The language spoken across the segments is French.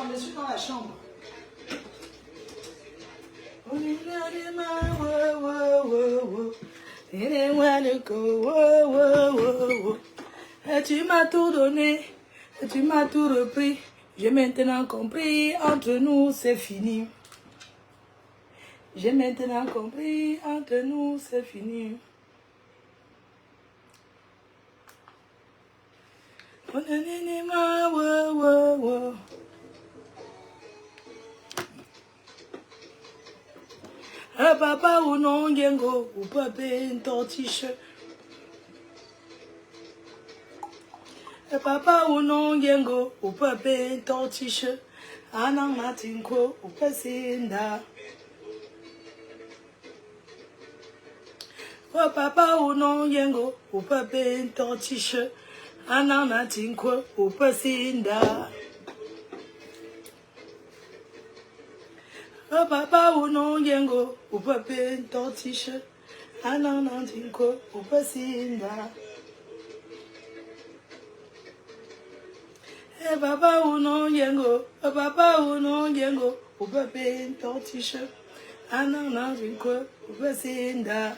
chambre, je suis dans la chambre. Et tu m'as tout donné, et tu m'as tout repris. J'ai maintenant compris, entre nous c'est fini. J'ai maintenant compris, entre nous c'est fini. Papa ou non, yengo, ou papa tortiche. Papa ou non, yengo, ou papa tortiche. Anang matinko, ou pesinda. Papa ou non, yengo, ou papa tortiche. Anang matinko, ou pesinda. Papa ou non, yengo, ou papa tortiche. Anang matinko, ou pesinda. Papa ou non yengo, papa ou non yengo, ou papa tortiche, anana vinko, ou pesinda.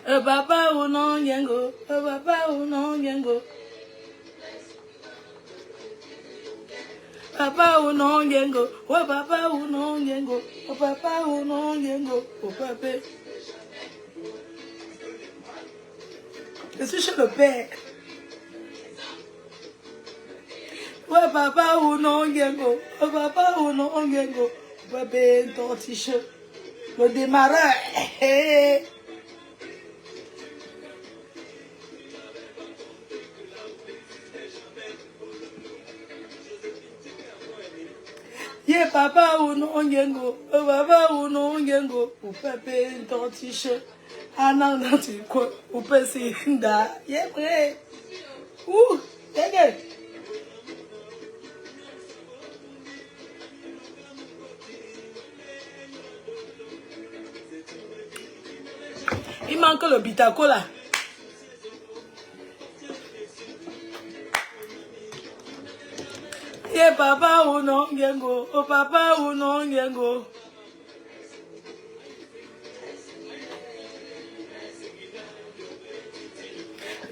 Papa ou non yengo, papa ou non yengo, papa ou non yengo, oh papa ou non yengo, oh papa ou non yengo, oh papa. Je suis chez le père. Ouais, papa ou non, yengo. Oh, papa ou non, yengo. Bébé, tortiche. Le démarreur. Yeah, papa ou non, yengo. Oh, papa ou non, yengo. Ou bébé, tortiche. Ah non, non, tu quoi. Ou pési, da. Yeah, prêt. Ouh, yeah. Il manque le bitaco là. Yeah, papa ou non, yengo. Oh, papa ou non, yengo.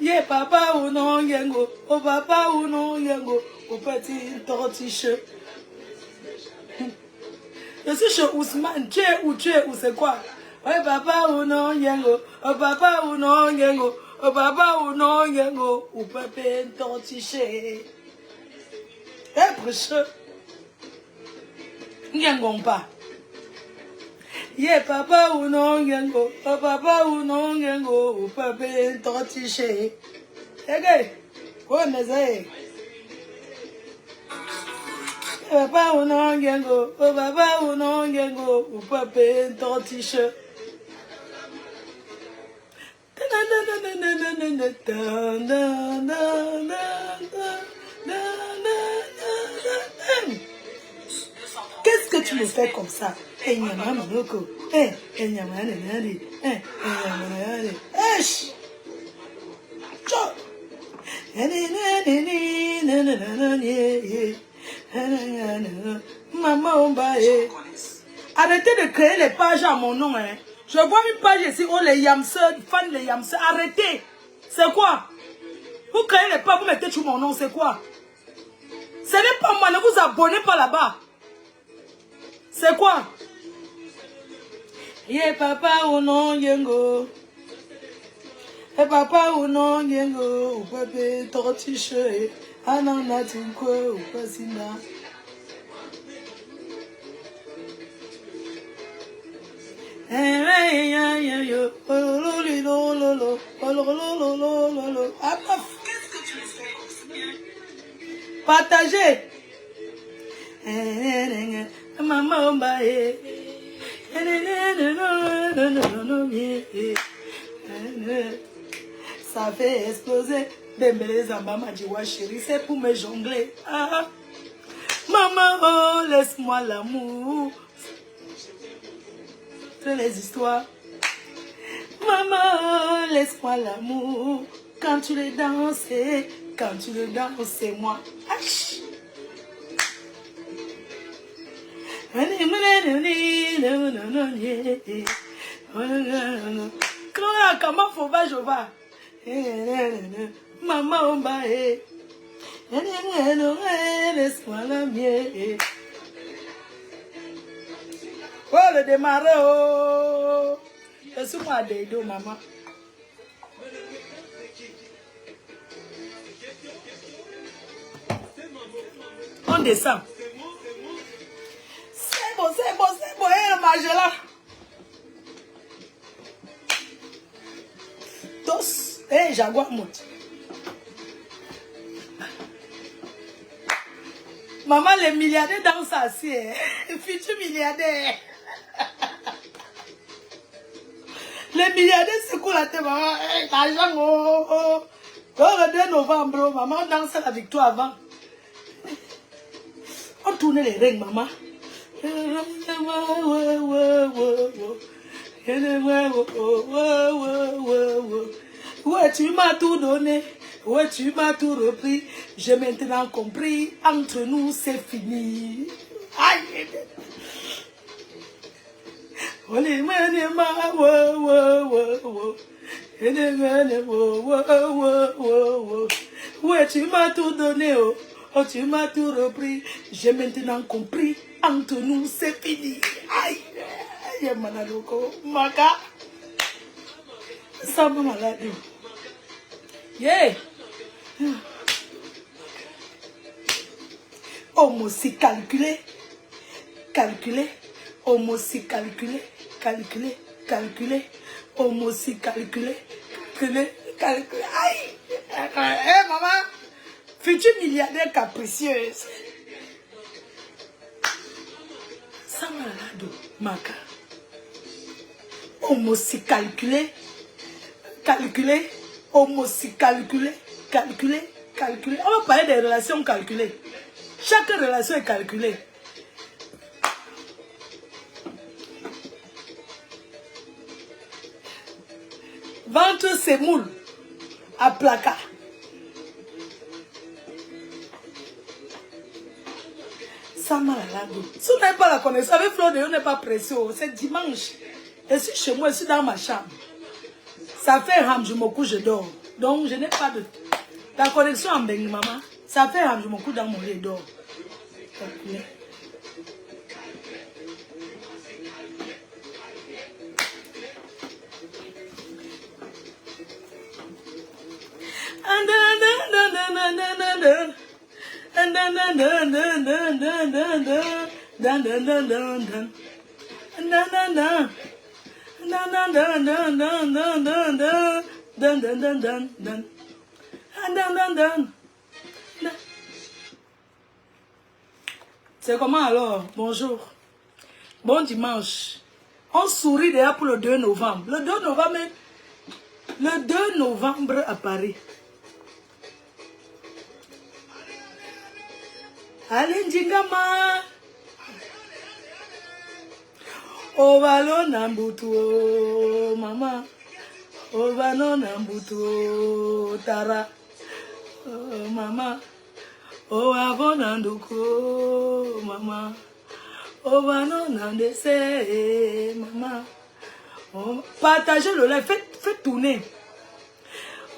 Yeah, papa ou non, yengo. Oh, papa ou non, yengo. Oh, petit tortiche. Je suis chez Ousmane. Tu es où, c'est quoi? Ouais, papa ou non, yengo. Oh, papa ou non, yengo. Oh, papa ou non, yengo. Oh, papa tortiche. Eh, prêcheur. Yengo pas. Yeah, papa ou non, yengo. Oh, papa ou non, yengo. Oh, papa tortiche. Eh, gars. Oh, mais eh. Papa ou non, yengo. Oh, papa ou non, yengo. Oh, papa tortiche. Qu'est-ce que tu me fais comme ça? Eh, nyama manoko. Eh, nyama nanani. Nyama nanani. Esh! Chop! Maman, arrêtez de créer les pages à mon nom, hein. Je vois une page ici, oh les yamseurs, fans les yamseurs, arrêtez. C'est quoi? Vous créez les pages, vous mettez sur mon nom, c'est quoi? Ce n'est pas moi, ne vous abonnez pas là-bas. C'est quoi? Yeah, papa ou non, yengo. Et papa ou non, yengo. Ou papa, tortiche. Anana, tinko, ou pasina. Partagez. Maman, ça fait exploser. Dembélé Zamba m'a dit, ouais chérie, c'est pour me jongler. Ah. Maman, oh, laisse-moi l'amour. C'est les histoires. Maman, laisse-moi l'amour. Quand tu le danses, c'est moi. Ach. Comment faut pas je vais? Maman on va laisse-moi la mienne. Oh le démarrer oh. Laisse-moi des deux maman. On descend. C'est bon, Magela. Tous, Jaguar monte. Maman, les milliardaires dansent assis. Futur milliardaire. Les milliardaires secouent la tête, maman. L'argent, oh. Le 2 novembre, maman danse la victoire avant. On tourne les règles, maman. Ouais, tu m'as tout donné. Ouais, tu m'as tout repris. J'ai maintenant compris. Entre nous, c'est fini. Aïe. Ouais, tu m'as tout donné. Oh, tu m'as tout repris. J'ai maintenant compris. Entre nous, c'est fini. Aïe. Aïe, manaloko. Maka. Ça m'a malade. Yeah. Homme aussi calculé. Homme aussi calculé. Homme aussi calculé. Aïe. Maman. Futur milliardaire capricieuse. Ça m'a malade. Maka. Homme aussi calculé. Homme aussi calculé. On va parler des relations calculées. Chaque relation est calculée. Ventre semoule à placard. Ça m'a la dos. Si vous n'avez pas la connaissance, avec Flo, on n'est pas pressé. C'est dimanche. Je suis chez moi, je suis dans ma chambre. Ça fait ram, je me couche, je dors. Donc, je n'ai pas de... La connexion en Bengi, maman. Ça fait ram, je me couche dans mon lit, je dors. Okay. C'est comment alors? Bonjour. Bon dimanche. On sourit déjà pour le 2 novembre. Le 2 novembre à Paris. Allez, Njingama. Ovalo Nambutu, maman. Ovalo Nambutu, Tara. Maman. Ovalo Nanduko, maman. Ovalo Nandese, maman. Partagez le live, faites tourner.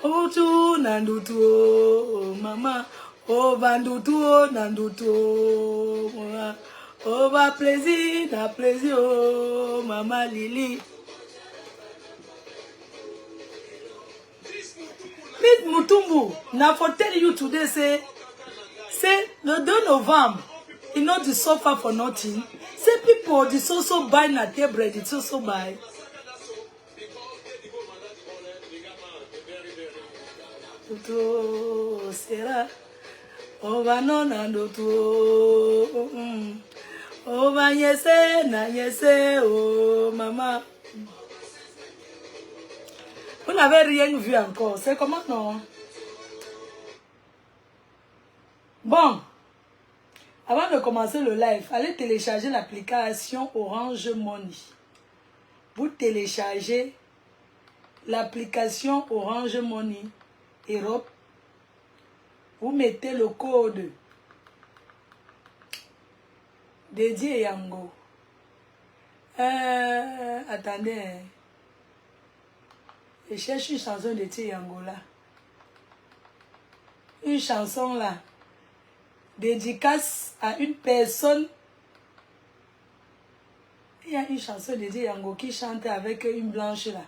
Otu Nandutu, maman. Ovandutu, Nandutu, maman. Oh, va plaisir, oh, maman Lily. Miss Mutumbu, now for telling you today, say the 2 November, you know the suffer for nothing. Say people, the so buy na their bread, it's so buy. Tutu, sera, oh, va non, nandotu, oh, va yese, na yese, oh, maman. Vous n'avez rien vu encore. C'est comment non? Bon. Avant de commencer le live, allez télécharger l'application Orange Money. Vous téléchargez l'application Orange Money Europe. Vous mettez le code Dédié Yango. Attendez. Je cherche une chanson de Dédié Yango là. Une chanson là. Dédicace à une personne. Il y a une chanson de Dédié Yango qui chante avec une blanche là.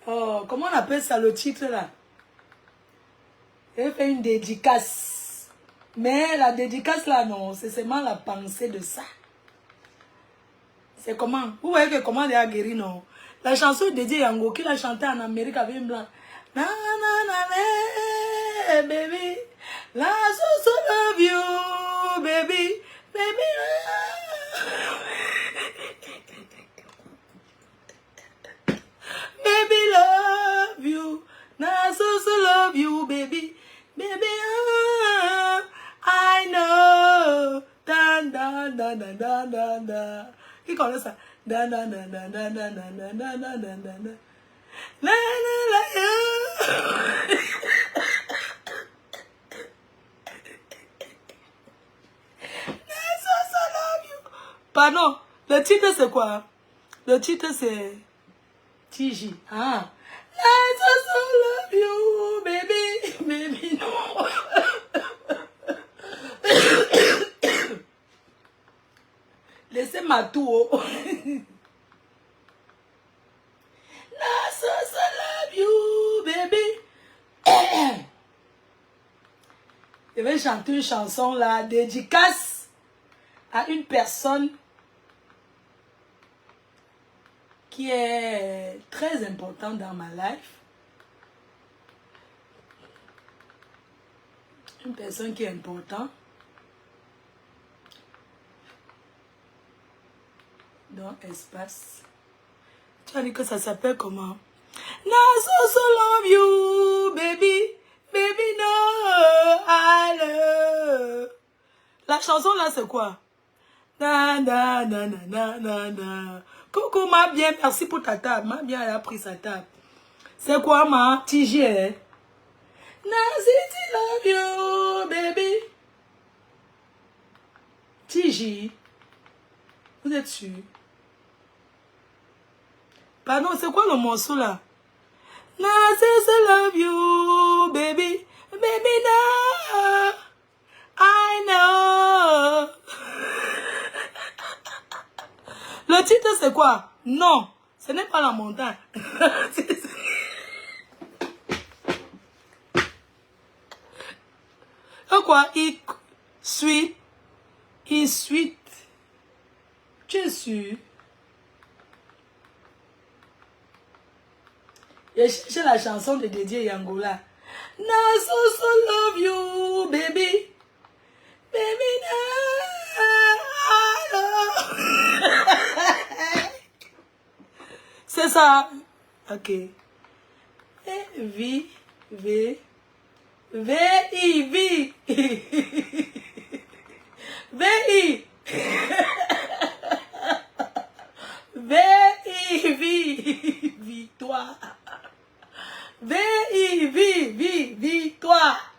Oh, comment on appelle ça le titre là? Elle fait une dédicace. Mais la dédicace là, non, c'est seulement la pensée de ça. C'est comment? Vous voyez que comment elle a guéri, non? La chanson de Dédié Yango qu'il a chanté en Amérique avec une blanche. Na na na na, baby. La so love you, baby. Baby. Baby love you. Na so love you, baby. Baby, I know. Da da da da da da da. Qui connaît ça? Da da da da da da da da da da da da da. La la la. Pardon, le titre c'est quoi? Le titre c'est TJ. Ah. I so love you, baby, baby, no. Laissez ma tour. I so love you, baby. Je vais chanter une chanson là, dédicace à une personne qui est très importante dans ma life. Une personne qui est importante. Dans espace. Tu as dit que ça s'appelle comment? No, so love you, baby. Baby, no, I love. La chanson là, c'est quoi? Na, na, na, na, na, na, na. Coucou, ma bien, merci pour ta table. Ma bien, elle a pris sa table. C'est quoi, ma? TJ. Na, city love you, baby. TJ. Vous êtes sûr? Pardon, c'est quoi le morceau là? Na, city love you, baby. Baby, no, I know. Le titre c'est quoi? Non, ce n'est pas la montagne. Quoi? Sweet. Tu es sûr? J'ai cherché la chanson de Dédié Yango là. Na so love you, baby. Baby, na. C'est ça. Ok. V-I. V-I. Victoire. Victoire.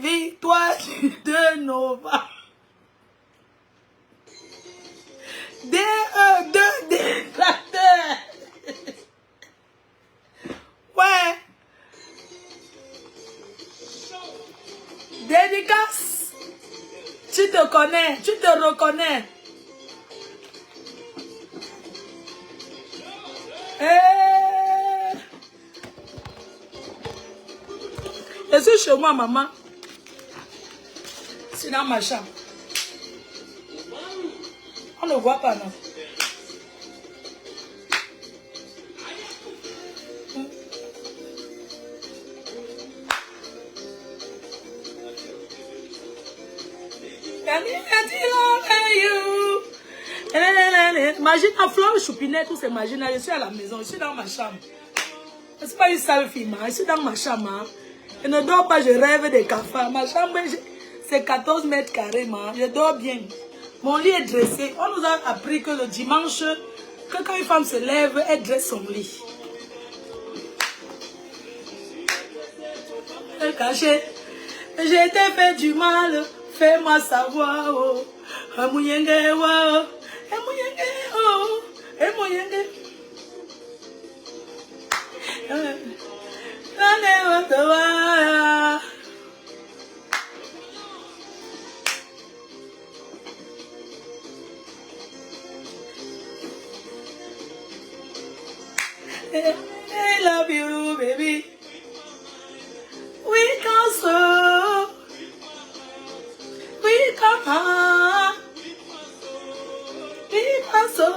Victoire du 2 novembre. Détracteur. Ouais. Dédicace. Tu te connais, tu te reconnais. Je suis chez moi, maman. C'est dans ma chambre. On ne voit pas, non? Imagine un flamme choupinette, tous ces machines. Je suis à la maison, je suis dans ma chambre. Ce n'est pas une sale fille, je suis dans ma chambre. Je ne dors pas, je rêve des cafards. Ma chambre, c'est 14 mètres carrés. Je dors bien. Mon lit est dressé. On nous a appris que le dimanche, que quand une femme se lève, elle dresse son lit. Elle est cachée. J'ai été fait du mal, fais-moi savoir. Oh. Amouyenge, wow. Amouyenge, oh. Amouyenge. I love you, baby. We can so. We can. We can so.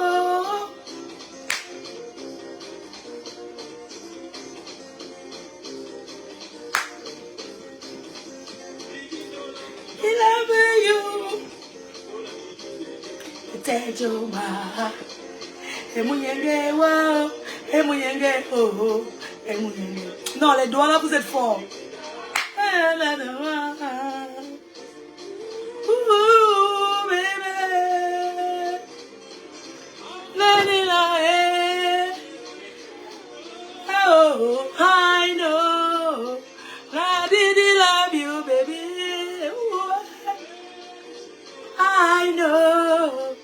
I love you. Tejoma. Emuyenge, wow. Emuyenge, oh. Emuyenge. Non, les doigts là, vous êtes forts. Ooh, baby. Oh, I know. I did love you, baby. Ooh, I know.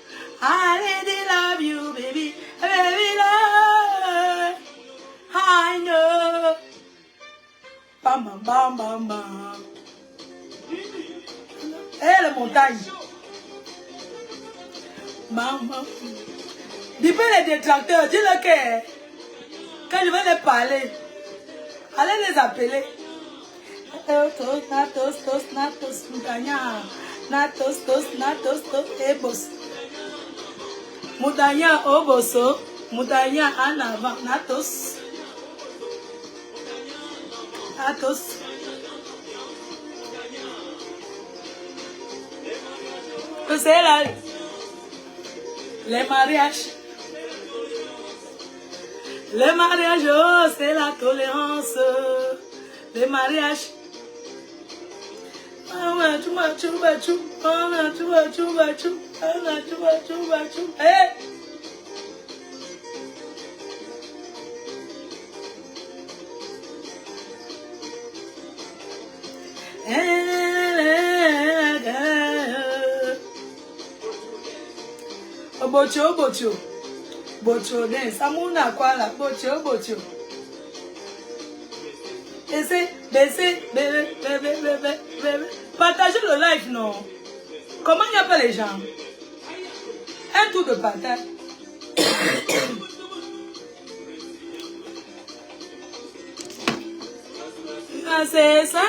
I did love you, baby. Baby, love. I know. Bam, bam, bam, bam, bam. Eh, les montagnes. Maman. Dis-moi les détracteurs, dis-le que quand je vais les parler, allez les appeler. Natos, Moudanya. Natos, Ebos. Moudanya, Oboso. Moudanya, en avant. Natos. C'est là. Les mariages. Les mariages, oh, c'est la tolérance. Les mariages. Hey! Bocho, Samuna Kuala, Bocho. Baissez, bébé. Partagez le live, non? Comment il n'y a pas les gens? Un tour de partage. C'est ça,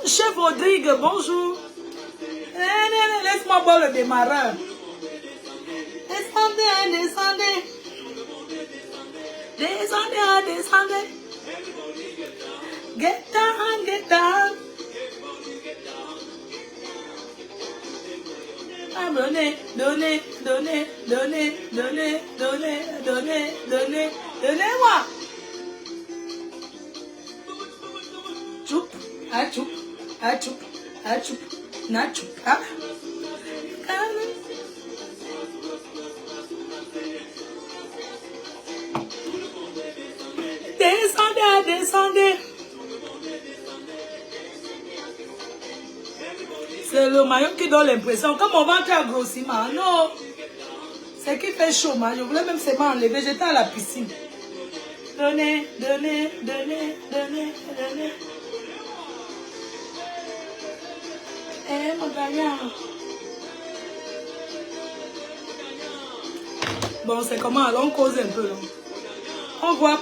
chef Rodrigue, bonjour. Laisse-moi boire le démarreur. Descendez. Get down. Donnez-moi. Achoup. Descendez. C'est le maillot qui donne l'impression. Comme mon ventre a grossi, non. C'est qui fait chaud, je voulais même seulement enlever. J'étais à la piscine. Donnez. Eh, mon gagnant. Bon, c'est comment? Alors, on cause un peu. Là. On voit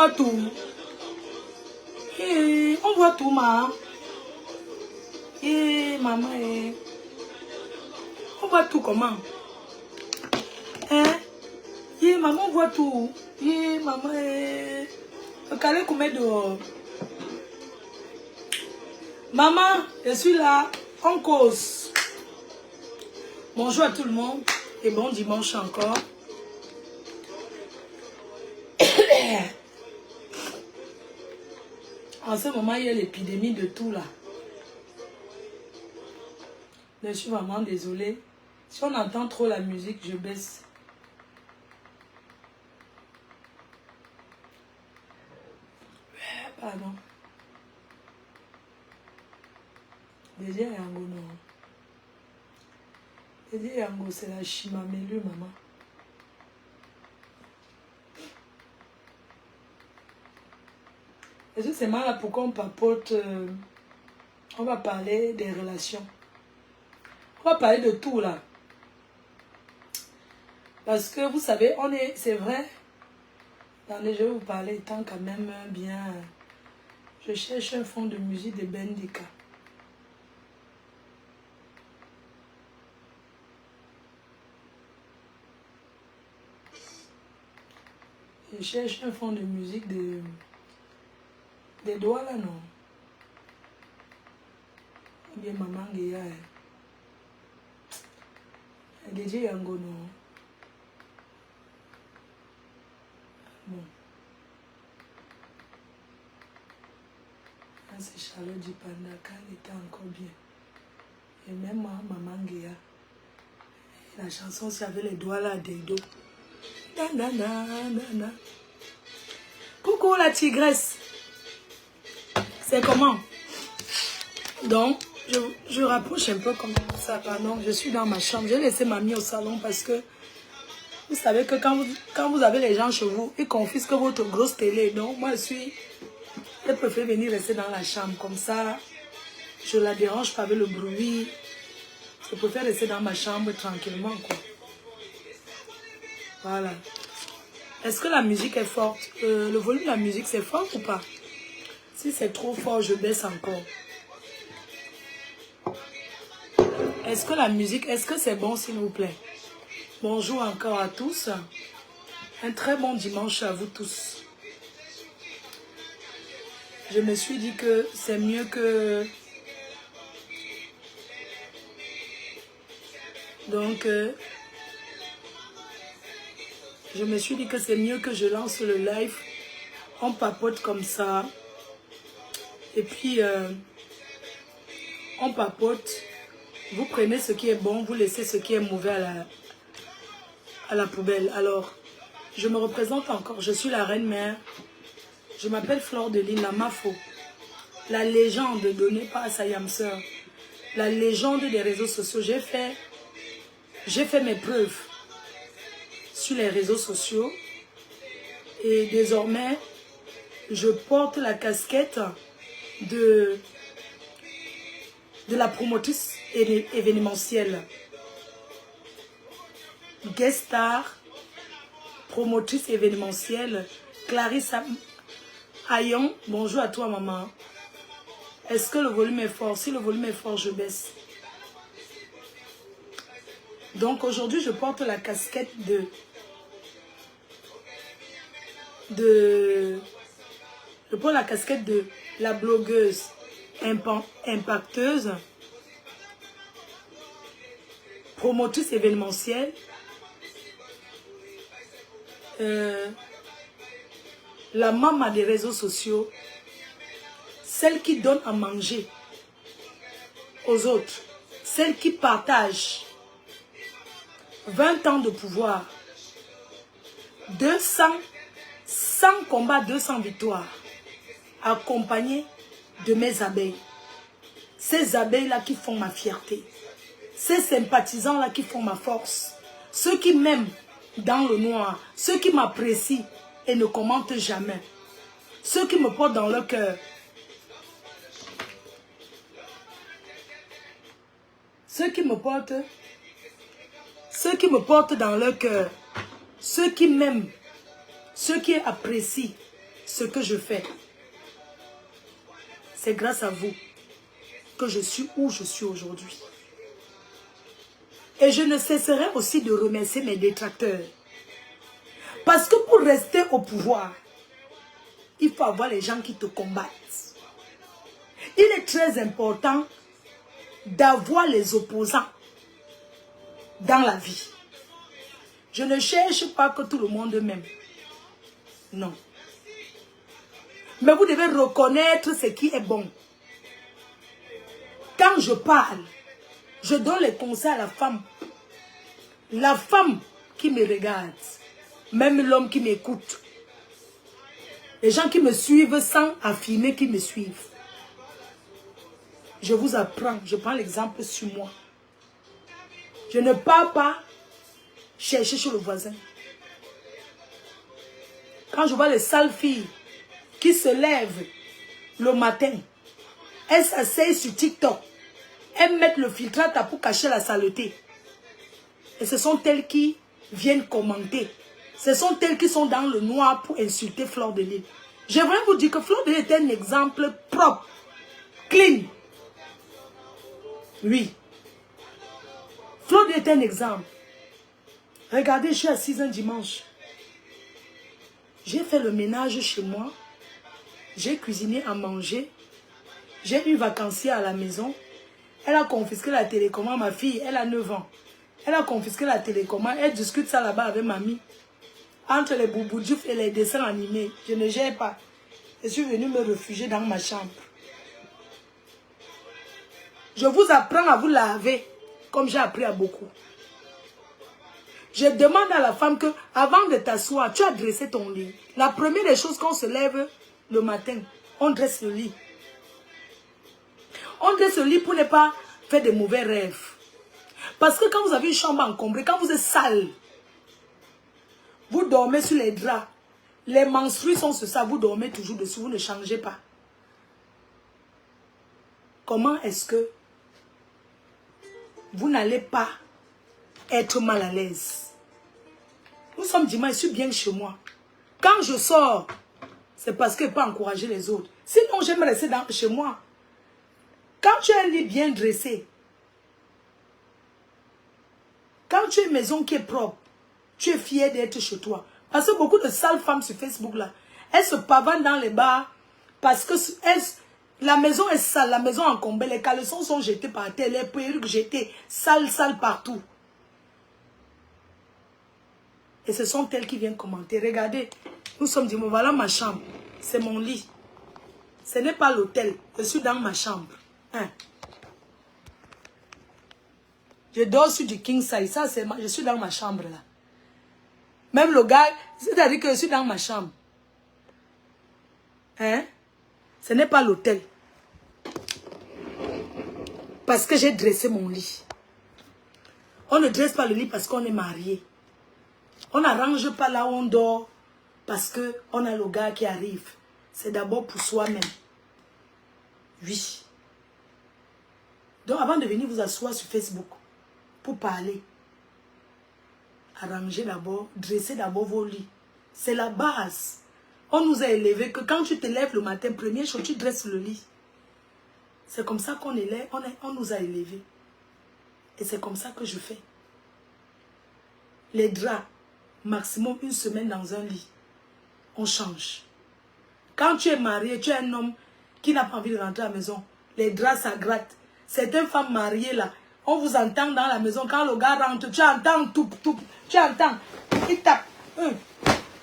tout. Et on voit tout, maman. Et maman, on voit tout comment? Hein? Et maman, on voit tout. Et maman, le calé qu'on met dehors. Maman, je suis là. On cause. Bonjour à tout le monde. Et bon dimanche encore. En ce moment, il y a l'épidémie de tout là. Je suis vraiment désolée. Si on entend trop la musique, je baisse. Pardon. Déjà Yango non. Déjà Yango c'est la chimamelu maman. Et c'est mal là pourquoi on papote. On va parler des relations. On va parler de tout là. Parce que vous savez, c'est vrai. Attendez, je vais vous parler étant quand même bien. Je cherche un fond de musique de Bendika. Je cherche un fond de musique des doigts là, non? Ou bien maman Guéa. DJ Yango, non? Bon. C'est Charlotte Dipanda quand elle était encore bien. Et même moi, maman Guéa. La chanson, s'il y avait les doigts là, des dos. Coucou la tigresse. C'est comment? Donc, je rapproche un peu comme ça. Pardon, je suis dans ma chambre. J'ai laissé mamie au salon parce que vous savez que quand vous avez les gens chez vous, ils confisquent votre grosse télé. Donc, moi, je préfère venir rester dans la chambre. Comme ça, je la dérange pas avec le bruit. Je préfère rester dans ma chambre tranquillement, quoi. Voilà. Est-ce que la musique est forte? Le volume de la musique, c'est fort ou pas? Si c'est trop fort, je baisse encore. Est-ce que la musique, est-ce que c'est bon, s'il vous plaît? Bonjour encore à tous. Un très bon dimanche à vous tous. Je me suis dit que c'est mieux que... Donc, je me suis dit que c'est mieux que je lance le live. On papote comme ça. Et puis, on papote. Vous prenez ce qui est bon, vous laissez ce qui est mauvais à la poubelle. Alors, je me représente encore. Je suis la reine-mère. Je m'appelle Flore de Lille, la Mafo. La légende donnée par Sayamseur. La légende des réseaux sociaux. J'ai fait mes preuves sur les réseaux sociaux. Et désormais, je porte la casquette de la promotrice événementielle. Guest star, promotrice événementielle, Clarisse Ayon. Bonjour à toi, maman. Est-ce que le volume est fort? Si le volume est fort, je baisse. Donc aujourd'hui, je porte la casquette je porte la casquette de la blogueuse impacteuse, promotrice événementielle, la maman des réseaux sociaux, celle qui donne à manger aux autres, celle qui partage 20 ans de pouvoir, 100 combats, 200 victoires, accompagnée de mes abeilles. Ces abeilles-là qui font ma fierté. Ces sympathisants-là qui font ma force. Ceux qui m'aiment dans le noir. Ceux qui m'apprécient et ne commentent jamais. Ceux qui me portent dans leur cœur. Ceux qui me portent dans leur cœur. Ceux qui m'aiment. Ceux qui apprécient ce que je fais. C'est grâce à vous que je suis où je suis aujourd'hui. Et je ne cesserai aussi de remercier mes détracteurs. Parce que pour rester au pouvoir, il faut avoir les gens qui te combattent. Il est très important d'avoir les opposants dans la vie. Je ne cherche pas que tout le monde m'aime. Non. Mais vous devez reconnaître ce qui est bon. Quand je parle, je donne les conseils à la femme. La femme qui me regarde, même l'homme qui m'écoute. Les gens qui me suivent sans affirmer qu'ils me suivent. Je vous apprends, je prends l'exemple sur moi. Je ne pars pas chercher chez le voisin. Quand je vois les sales filles qui se lèvent le matin, elles s'asseyent sur TikTok, elles mettent le filtrate pour cacher la saleté. Et ce sont elles qui viennent commenter. Ce sont elles qui sont dans le noir pour insulter Fleur de Lys. J'aimerais vous dire que Fleur de Lys est un exemple propre, clean. Oui. Fleur de Lys est un exemple. Regardez, je suis assise un dimanche. J'ai fait le ménage chez moi. J'ai cuisiné à manger. J'ai eu vacancière à la maison. Elle a confisqué la télécommande. Ma fille, elle a 9 ans. Elle a confisqué la télécommande. Elle discute ça là-bas avec mamie. Entre les bouboudoufs et les dessins animés. Je ne gère pas. Je suis venue me réfugier dans ma chambre. Je vous apprends à vous laver. Comme j'ai appris à beaucoup. Je demande à la femme que, avant de t'asseoir, tu as dressé ton lit. La première des choses quand on se lève le matin, on dresse le lit. On dresse le lit pour ne pas faire de mauvais rêves. Parce que quand vous avez une chambre encombrée, quand vous êtes sale, vous dormez sur les draps. Les menstrues sont sur ça, vous dormez toujours dessus, vous ne changez pas. Comment est-ce que vous n'allez pas être mal à l'aise? Nous sommes dimanche, je suis bien chez moi. Quand je sors, c'est parce que je ne peux pas encourager les autres. Sinon, j'aime rester chez moi. Quand tu as un lit bien dressé, quand tu as une maison qui est propre, tu es fier d'être chez toi. Parce que beaucoup de sales femmes sur Facebook, là, elles se pavanent dans les bars parce que la maison est sale, la maison encombrée, les caleçons sont jetés par terre, les perruques jetées, sales partout. Et ce sont elles qui viennent commenter. Regardez, nous sommes dimanche, voilà ma chambre. C'est mon lit. Ce n'est pas l'hôtel. Je suis dans ma chambre. Hein? Je dors sur du king size. Ça, je suis dans ma chambre là. Même le gars, c'est-à-dire que je suis dans ma chambre. Hein? Ce n'est pas l'hôtel. Parce que j'ai dressé mon lit. On ne dresse pas le lit parce qu'on est marié. On n'arrange pas là où on dort parce qu'on a le gars qui arrive. C'est d'abord pour soi-même. Oui. Donc avant de venir vous asseoir sur Facebook pour parler, arrangez d'abord, dressez d'abord vos lits. C'est la base. On nous a élevés que quand tu te lèves le matin, première chose, tu dresses le lit. C'est comme ça qu'on élève, on nous a élevés. Et c'est comme ça que je fais. Les draps, maximum une semaine dans un lit. On change. Quand tu es marié, tu es un homme qui n'a pas envie de rentrer à la maison. Les draps, ça gratte. Certaines femmes mariées là, on vous entend dans la maison. Quand le gars rentre, tu entends tout. Tu entends. Il tape.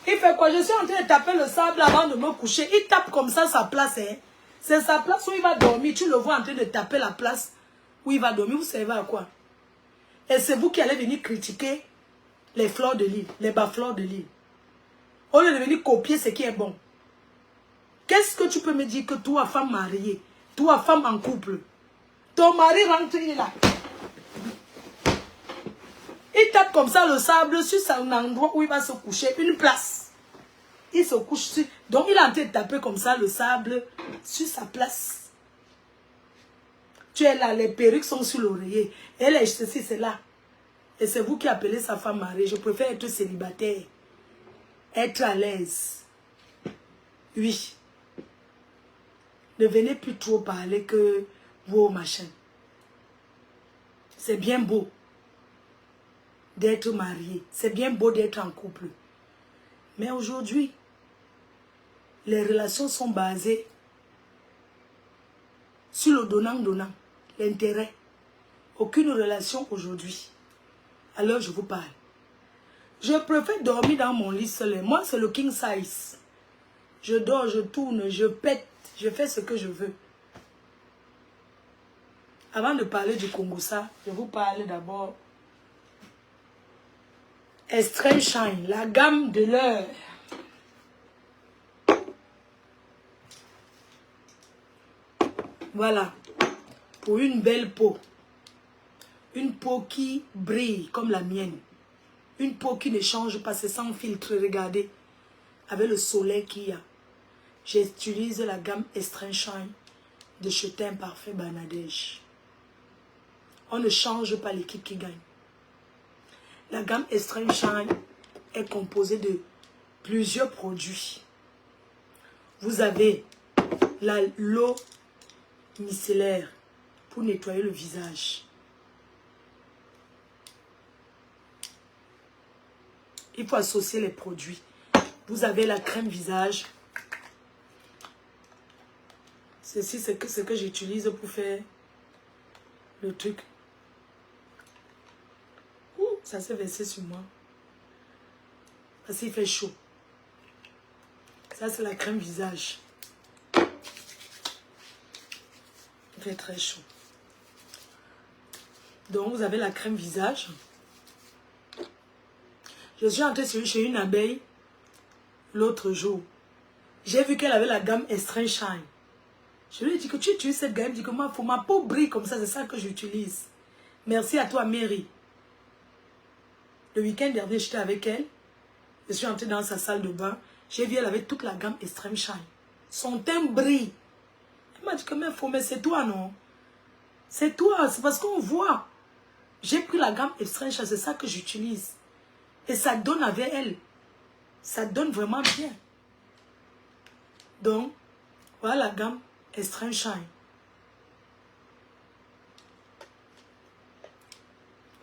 Il fait quoi? Je suis en train de taper le sable avant de me coucher. Il tape comme ça sa place. Hein. C'est sa place où il va dormir. Tu le vois en train de taper la place où il va dormir. Vous savez à quoi? Et c'est vous qui allez venir critiquer les fleurs de l'île, les bas fleurs de l'île. Au lieu de venir copier ce qui est bon. Qu'est-ce que tu peux me dire que toi, femme mariée, toi, femme en couple, ton mari rentre, il est là. Il tape comme ça le sable sur un endroit où il va se coucher, une place. Il se couche sur... Donc il est en train de taper comme ça le sable sur sa place. Tu es là, les perruques sont sur l'oreiller. Elle est ceci, c'est là. Et c'est vous qui appelez sa femme mariée. Je préfère être célibataire. Être à l'aise. Oui. Ne venez plus trop parler que vos machins. C'est bien beau d'être marié. C'est bien beau d'être en couple. Mais aujourd'hui, les relations sont basées sur le donnant-donnant. L'intérêt. Aucune relation aujourd'hui. Alors je vous parle. Je préfère dormir dans mon lit seul. Moi, c'est le king size. Je dors, je tourne, je pète, je fais ce que je veux. Avant de parler du Kongosa, je vous parle d'abord Extreme Shine, la gamme de l'heure. Voilà. Pour une belle peau. Une peau qui brille comme la mienne. Une peau qui ne change pas, c'est sans filtre, regardez. Avec le soleil qu'il y a. J'utilise la gamme Extreme Shine de chez Teint Parfait Banadège. On ne change pas l'équipe qui gagne. La gamme Extreme Shine est composée de plusieurs produits. Vous avez l'eau micellaire pour nettoyer le visage. Il faut associer les produits. Vous avez la crème visage. Ceci, c'est ce que j'utilise pour faire le truc. Ouh, ça s'est versé sur moi. Parce qu'il fait chaud. Ça, c'est la crème visage. Il fait très chaud. Donc, vous avez la crème visage. Je suis entrée chez une abeille l'autre jour. J'ai vu qu'elle avait la gamme Extreme Shine. Je lui ai dit que tu utilises cette gamme. Elle dit que moi, ma peau brille comme ça, c'est ça que j'utilise. Merci à toi, Mary. Le week-end dernier, j'étais avec elle. Je suis entrée dans sa salle de bain. J'ai vu elle avait toute la gamme Extreme Shine. Son teint brille. Elle m'a dit que mais c'est toi, non? C'est toi, c'est parce qu'on voit. J'ai pris la gamme Extreme Shine, c'est ça que j'utilise. Et ça donne avec elle. Ça donne vraiment bien. Donc, voilà la gamme Extreme Shine.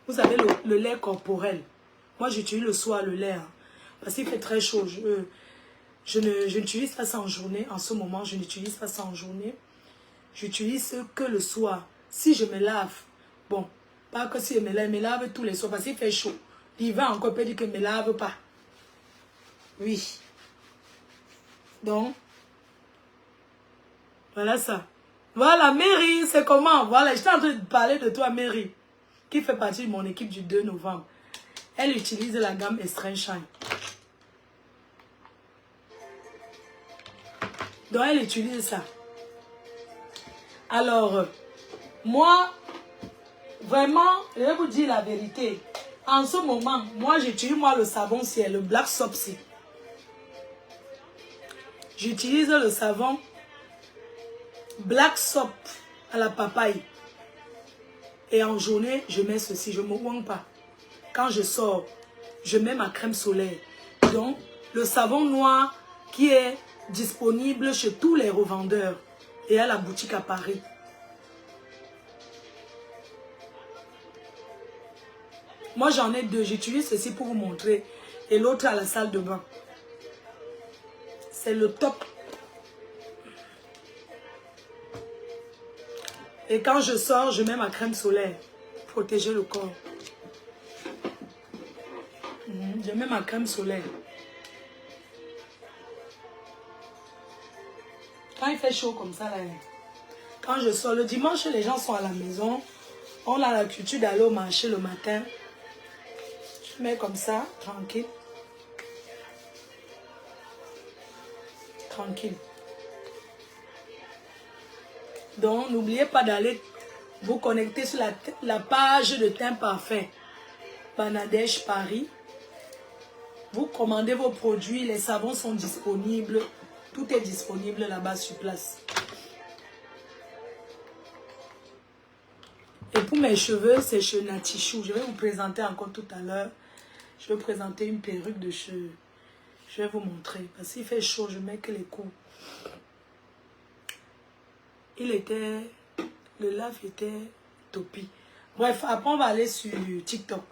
Vous avez le lait corporel. Moi, j'utilise le soir le lait. Hein, parce qu'il fait très chaud. Je n'utilise pas ça en journée. En ce moment, je n'utilise pas ça en journée. J'utilise que le soir. Si je me lave, bon, pas que si je me lave tous les soirs parce qu'il fait chaud. L'hiver encore peut dire que je ne me lave pas. Oui. Donc, voilà ça. Voilà, Mary, c'est comment? Voilà, j'étais en train de parler de toi, Mary, qui fait partie de mon équipe du 2 novembre. Elle utilise la gamme Extreme Shine. Donc, elle utilise ça. Alors, moi, vraiment, je vais vous dire la vérité. En ce moment, moi, j'utilise le savon, c'est le Black Soap. J'utilise le savon Black Soap à la papaye. Et en journée, je mets ceci, je ne me ouangue pas. Quand je sors, je mets ma crème solaire. Donc, le savon noir qui est disponible chez tous les revendeurs et à la boutique à Paris. Moi, j'en ai deux. J'utilise ceci pour vous montrer. Et l'autre à la salle de bain. C'est le top. Et quand je sors, je mets ma crème solaire. Protéger le corps. Je mets ma crème solaire. Quand il fait chaud comme ça, là, quand je sors, le dimanche, les gens sont à la maison. On a la culture d'aller au marché le matin. Je mets comme ça, tranquille. Tranquille. Donc, n'oubliez pas d'aller vous connecter sur la page de Teint Parfait Banadège Paris. Vous commandez vos produits, les savons sont disponibles. Tout est disponible là-bas sur place. Et pour mes cheveux, c'est chez Natichou. Je vais vous présenter encore tout à l'heure. Je vais vous présenter une perruque de cheveux. Je vais vous montrer. Parce qu'il fait chaud, je mets que les coups. Le lave était topi. Bref, après on va aller sur TikTok.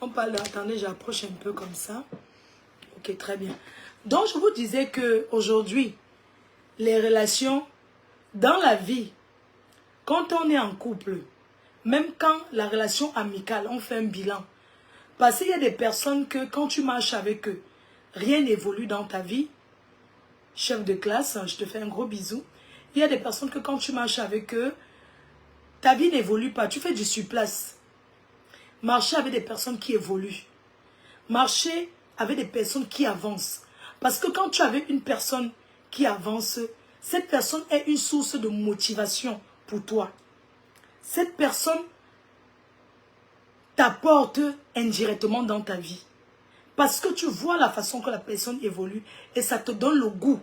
On parle, attendez, j'approche un peu comme ça. Ok, très bien. Donc, je vous disais que aujourd'hui, les relations dans la vie, quand on est en couple, même quand la relation amicale, on fait un bilan. Parce qu'il y a des personnes que quand tu marches avec eux, rien n'évolue dans ta vie. Chef de classe, je te fais un gros bisou. Il y a des personnes que quand tu marches avec eux, ta vie n'évolue pas. Tu fais du surplace. Marcher avec des personnes qui évoluent. Marcher avec des personnes qui avancent. Parce que quand tu es avec une personne qui avance, cette personne est une source de motivation pour toi. Cette personne t'apporte indirectement dans ta vie. Parce que tu vois la façon que la personne évolue et ça te donne le goût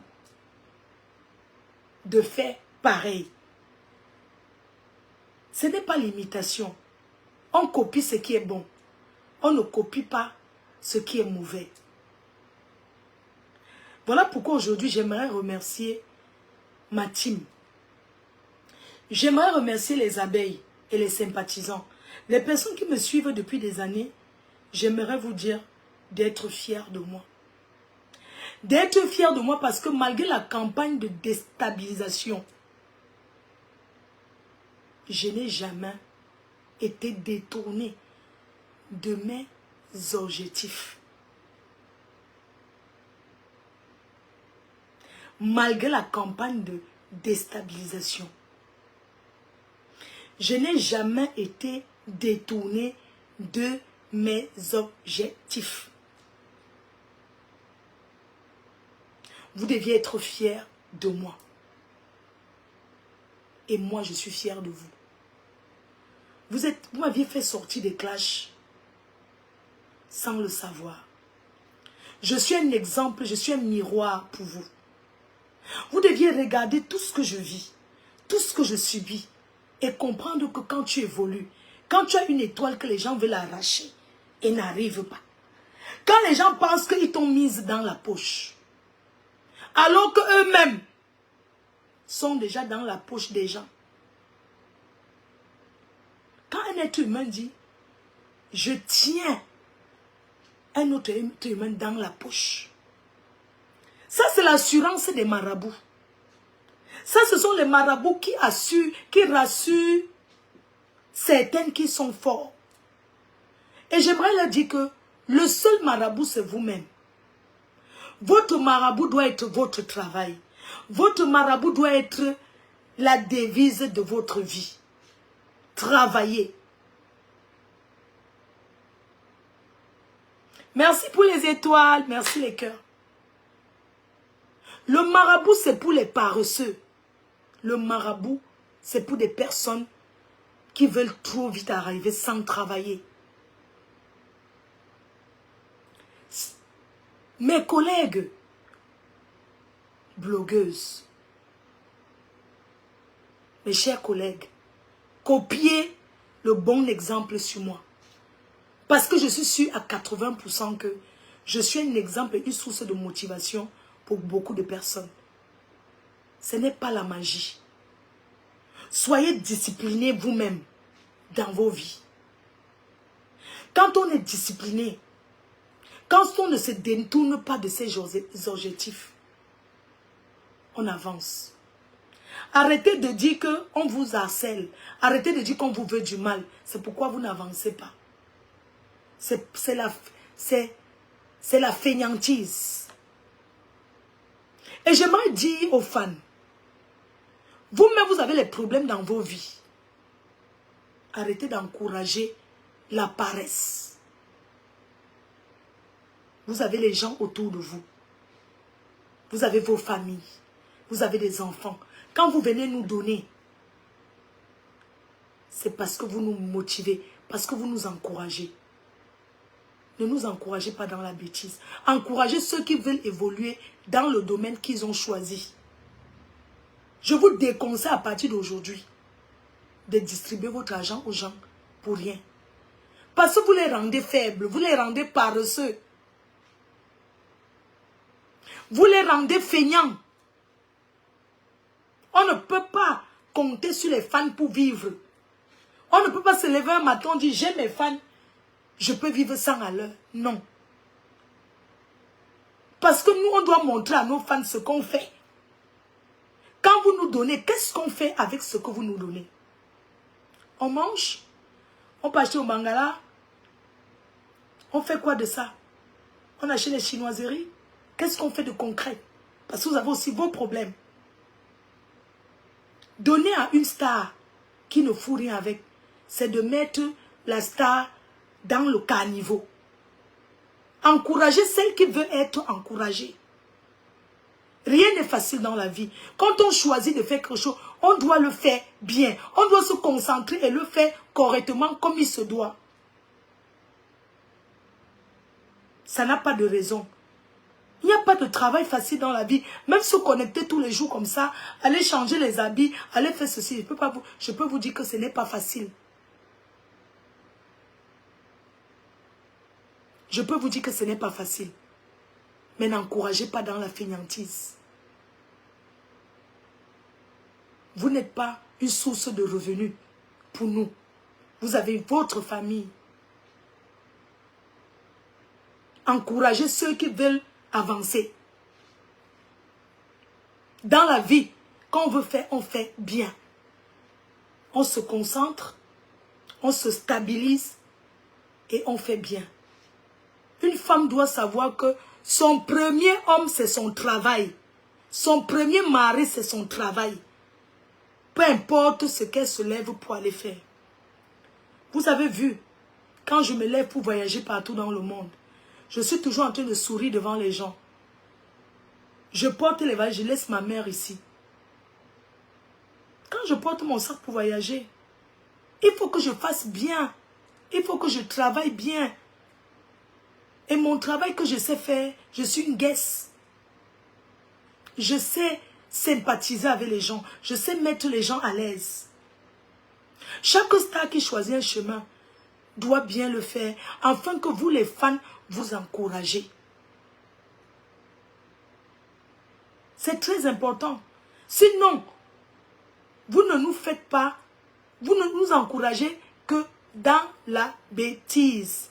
de faire pareil. Ce n'est pas l'imitation. On copie ce qui est bon. On ne copie pas ce qui est mauvais. Voilà pourquoi aujourd'hui j'aimerais remercier ma team. J'aimerais remercier les abeilles et les sympathisants. Les personnes qui me suivent depuis des années, j'aimerais vous dire d'être fiers de moi. D'être fiers de moi parce que malgré la campagne de déstabilisation, je n'ai jamais été détourné de mes objectifs. Malgré la campagne de déstabilisation, je n'ai jamais été détourné de mes objectifs. Vous deviez être fiers de moi. Et moi, je suis fier de vous. Vous m'aviez fait sortir des clashs sans le savoir. Je suis un exemple, je suis un miroir pour vous. Vous deviez regarder tout ce que je vis, tout ce que je subis et comprendre que quand tu évolues, quand tu as une étoile que les gens veulent arracher et n'arrivent pas, quand les gens pensent qu'ils t'ont mise dans la poche, alors qu'eux-mêmes sont déjà dans la poche des gens. Quand un être humain dit, je tiens un autre être humain dans la poche, ça c'est l'assurance des marabouts. Ça ce sont les marabouts qui assurent, qui rassurent certains qui sont forts. Et j'aimerais leur dire que le seul marabout c'est vous-même. Votre marabout doit être votre travail. Votre marabout doit être la devise de votre vie. Travaillez. Merci pour les étoiles, merci les cœurs. Le marabout, c'est pour les paresseux. Le marabout, c'est pour des personnes qui veulent trop vite arriver sans travailler. Mes collègues blogueuses, mes chers collègues, copiez le bon exemple sur moi. Parce que je suis sûre à 80% que je suis un exemple et une source de motivation pour beaucoup de personnes. Ce n'est pas la magie. Soyez disciplinés vous-même dans vos vies. Quand on est discipliné, quand on ne se détourne pas de ses objectifs, on avance. Arrêtez de dire qu'on vous harcèle. Arrêtez de dire qu'on vous veut du mal. C'est pourquoi vous n'avancez pas. C'est la fainéantise. Et j'aimerais dire aux fans, vous-même vous avez les problèmes dans vos vies. Arrêtez d'encourager la paresse. Vous avez les gens autour de vous. Vous avez vos familles. Vous avez des enfants. Quand vous venez nous donner, c'est parce que vous nous motivez, parce que vous nous encouragez. Ne nous encouragez pas dans la bêtise. Encouragez ceux qui veulent évoluer dans le domaine qu'ils ont choisi. Je vous déconseille à partir d'aujourd'hui de distribuer votre argent aux gens pour rien. Parce que vous les rendez faibles, vous les rendez paresseux. Vous les rendez feignants. On ne peut pas compter sur les fans pour vivre. On ne peut pas se lever un matin et dire j'ai mes fans, je peux vivre sans à l'heure. Non. Parce que nous, on doit montrer à nos fans ce qu'on fait. Quand vous nous donnez, qu'est-ce qu'on fait avec ce que vous nous donnez? On mange? On peut acheter au Mangala? On fait quoi de ça? On achète les chinoiseries? Qu'est-ce qu'on fait de concret? Parce que vous avez aussi vos problèmes. Donner à une star qui ne fout rien avec, c'est de mettre la star dans le caniveau. Encourager celle qui veut être encouragée. Rien n'est facile dans la vie. Quand on choisit de faire quelque chose, on doit le faire bien. On doit se concentrer et le faire correctement comme il se doit. Ça n'a pas de raison. Il n'y a pas de travail facile dans la vie. Même se connecter tous les jours comme ça, aller changer les habits, aller faire ceci. Je peux vous dire que ce n'est pas facile. Je peux vous dire que ce n'est pas facile. Mais n'encouragez pas dans la fainéantise. Vous n'êtes pas une source de revenus pour nous. Vous avez votre famille. Encouragez ceux qui veulent avancer. Dans la vie, quand on veut faire, on fait bien. On se concentre, on se stabilise et on fait bien. Une femme doit savoir que son premier homme, c'est son travail. Son premier mari, c'est son travail. Peu importe ce qu'elle se lève pour aller faire. Vous avez vu, quand je me lève pour voyager partout dans le monde, je suis toujours en train de sourire devant les gens. Je porte les valises, je laisse ma mère ici. Quand je porte mon sac pour voyager, il faut que je fasse bien. Il faut que je travaille bien. Et mon travail que je sais faire, je suis une guest. Je sais sympathiser avec les gens. Je sais mettre les gens à l'aise. Chaque star qui choisit un chemin doit bien le faire, afin que vous les fans, vous encouragez. C'est très important. Sinon, vous ne nous faites pas, vous ne nous encouragez que dans la bêtise.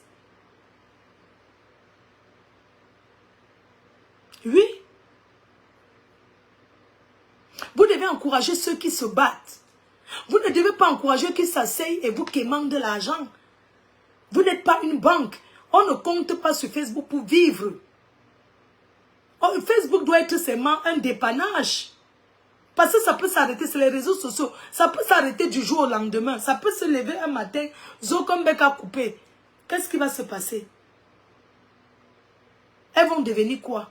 Oui. Vous devez encourager ceux qui se battent. Vous ne devez pas encourager ceux qui s'asseyent et vous quémandent de l'argent. Vous n'êtes pas une banque. On ne compte pas sur Facebook pour vivre. Facebook doit être seulement un dépannage. Parce que ça peut s'arrêter, c'est les réseaux sociaux. Ça peut s'arrêter du jour au lendemain. Ça peut se lever un matin, Zokombek a coupé. Qu'est-ce qui va se passer? Elles vont devenir quoi?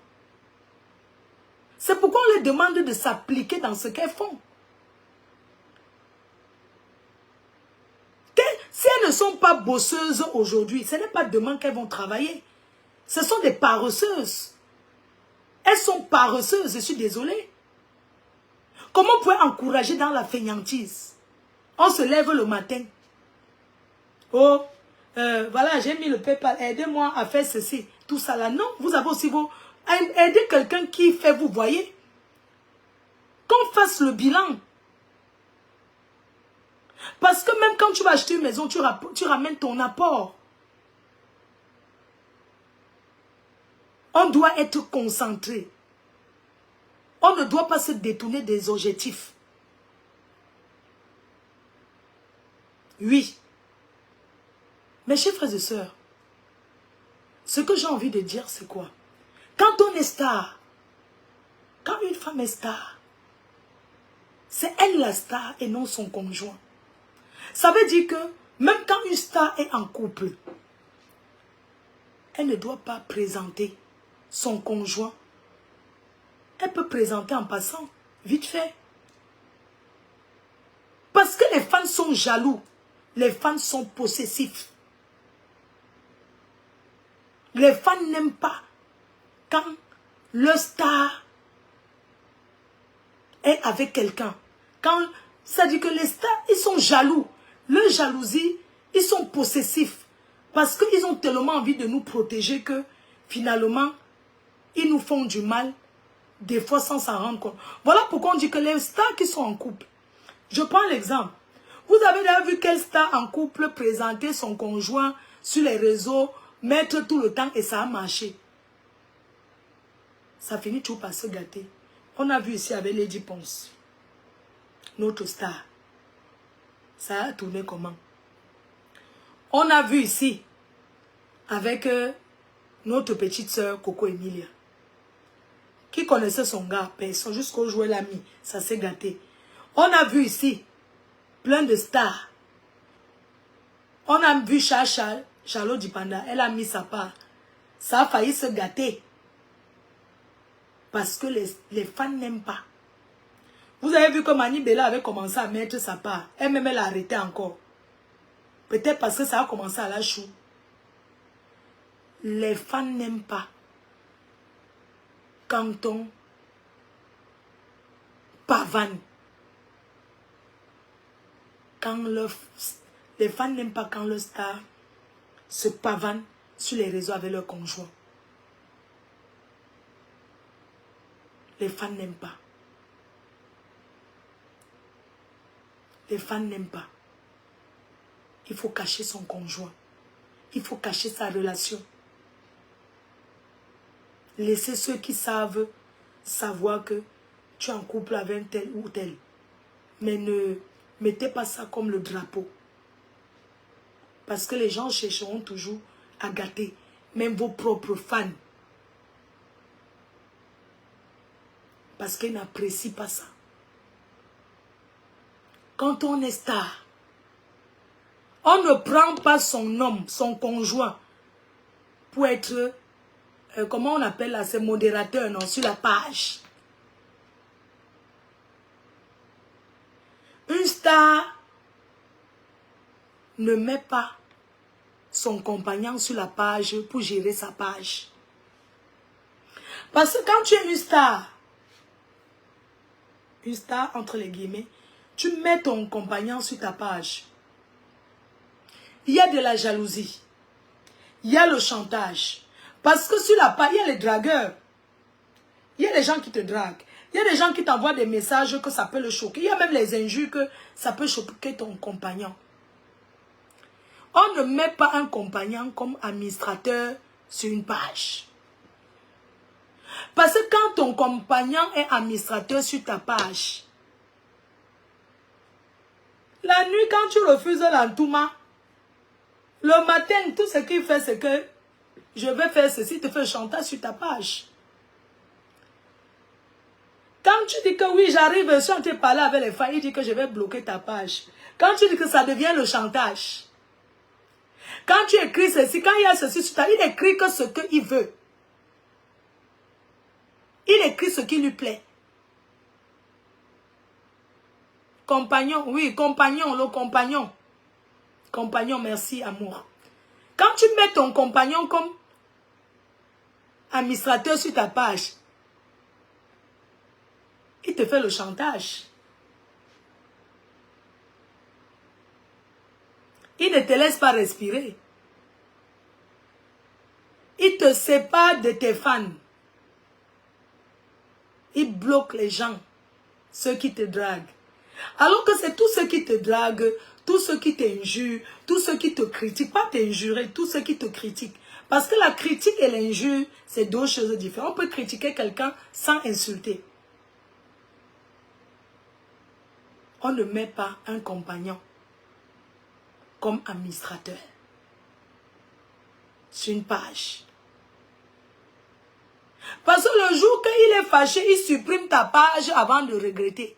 C'est pourquoi on les demande de s'appliquer dans ce qu'elles font. Si elles ne sont pas bosseuses aujourd'hui, ce n'est pas demain qu'elles vont travailler. Ce sont des paresseuses. Elles sont paresseuses, je suis désolée. Comment on peut encourager dans la fainéantise? On se lève le matin. Oh, voilà, j'ai mis le PayPal, aidez-moi à faire ceci. Tout ça là, non, vous avez aussi vos... Aidez quelqu'un qui fait, vous voyez. Qu'on fasse le bilan. Parce que même quand tu vas acheter une maison, tu ramènes ton apport. On doit être concentré. On ne doit pas se détourner des objectifs. Oui. Mes chers frères et sœurs, ce que j'ai envie de dire, c'est quoi? Quand on est star, quand une femme est star, c'est elle la star et non son conjoint. Ça veut dire que même quand une star est en couple, elle ne doit pas présenter son conjoint. Elle peut présenter en passant, vite fait. Parce que les fans sont jaloux. Les fans sont possessifs. Les fans n'aiment pas quand le star est avec quelqu'un. Quand ça dit que les stars, ils sont jaloux. Le jalousie, ils sont possessifs. Parce qu'ils ont tellement envie de nous protéger que finalement, ils nous font du mal. Des fois sans s'en rendre compte. Voilà pourquoi on dit que les stars qui sont en couple. Je prends l'exemple. Vous avez déjà vu quelle star en couple présenter son conjoint sur les réseaux, mettre tout le temps et ça a marché. Ça finit toujours par se gâter. On a vu ici avec Lady Ponce. Notre star. Ça a tourné comment? On a vu ici avec notre petite sœur Coco Emilia. Qui connaissait son gars, personne, jusqu'au jour où elle a mis, ça s'est gâté. On a vu ici, plein de stars. On a vu Charlotte Dipanda, elle a mis sa part. Ça a failli se gâter. Parce que les fans n'aiment pas. Vous avez vu que Mani Bella avait commencé à mettre sa part. Elle-même, elle a arrêté encore. Peut-être parce que ça a commencé à la chou. Les fans n'aiment pas quand on pavane. Les fans n'aiment pas quand le star se pavane sur les réseaux avec leur conjoint. Les fans n'aiment pas. Les fans n'aiment pas. Il faut cacher son conjoint. Il faut cacher sa relation. Laissez ceux qui savent savoir que tu es en couple avec tel ou tel. Mais ne mettez pas ça comme le drapeau. Parce que les gens chercheront toujours à gâter. Même vos propres fans. Parce qu'ils n'apprécient pas ça. Quand on est star, on ne prend pas son homme, son conjoint, pour être, comment on appelle là, c'est modérateur, non, sur la page. Une star ne met pas son compagnon sur la page pour gérer sa page. Parce que quand tu es une star entre les guillemets, tu mets ton compagnon sur ta page. Il y a de la jalousie. Il y a le chantage. Parce que sur la page, il y a les dragueurs. Il y a des gens qui te draguent. Il y a des gens qui t'envoient des messages que ça peut le choquer. Il y a même les injures que ça peut choquer ton compagnon. On ne met pas un compagnon comme administrateur sur une page. Parce que quand ton compagnon est administrateur sur ta page, la nuit quand tu refuses l'entourement, le matin, tout ce qu'il fait, c'est que je vais faire ceci, te fait chantage sur ta page. Quand tu dis que oui, j'arrive, je suis en train de parler avec les femmes, il dit que je vais bloquer ta page. Quand tu dis que ça devient le chantage. Quand tu écris ceci, quand il y a ceci sur ta, il écrit que ce qu'il veut. Il écrit ce qui lui plaît. Compagnon, oui, compagnon, le compagnon. Compagnon, merci, amour. Quand tu mets ton compagnon comme administrateur sur ta page, il te fait le chantage. Il ne te laisse pas respirer. Il te sépare de tes fans. Il bloque les gens, ceux qui te draguent. Alors que c'est tous ceux qui te draguent, tous ceux qui t'injurent, tous ceux qui te critiquent, pas t'injurer, tous ceux qui te critiquent. Parce que la critique et l'injure, c'est deux choses différentes. On peut critiquer quelqu'un sans insulter. On ne met pas un compagnon comme administrateur sur une page. Parce que le jour qu'il est fâché, il supprime ta page avant de regretter.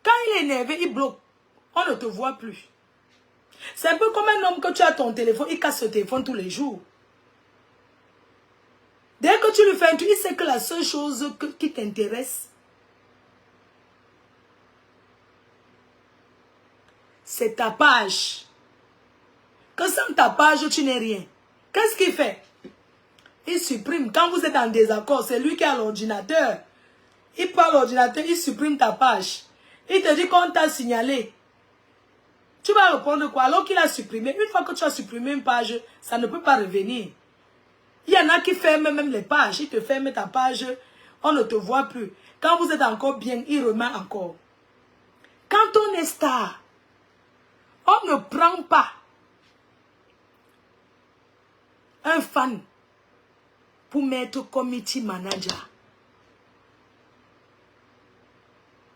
Quand il est énervé, il bloque. On ne te voit plus. C'est un peu comme un homme que tu as ton téléphone, il casse ce téléphone tous les jours. Dès que tu lui fais un truc, il sait que la seule chose qui t'intéresse, c'est ta page. Que sans ta page, tu n'es rien. Qu'est-ce qu'il fait? Il supprime. Quand vous êtes en désaccord, c'est lui qui a l'ordinateur. Il prend l'ordinateur, il supprime ta page. Il te dit qu'on t'a signalé. Tu vas répondre quoi? Alors qu'il a supprimé. Une fois que tu as supprimé une page, ça ne peut pas revenir. Il y en a qui ferment même les pages. Ils te ferment ta page. On ne te voit plus. Quand vous êtes encore bien, il remet encore. Quand on est star, on ne prend pas un fan pour mettre committee manager.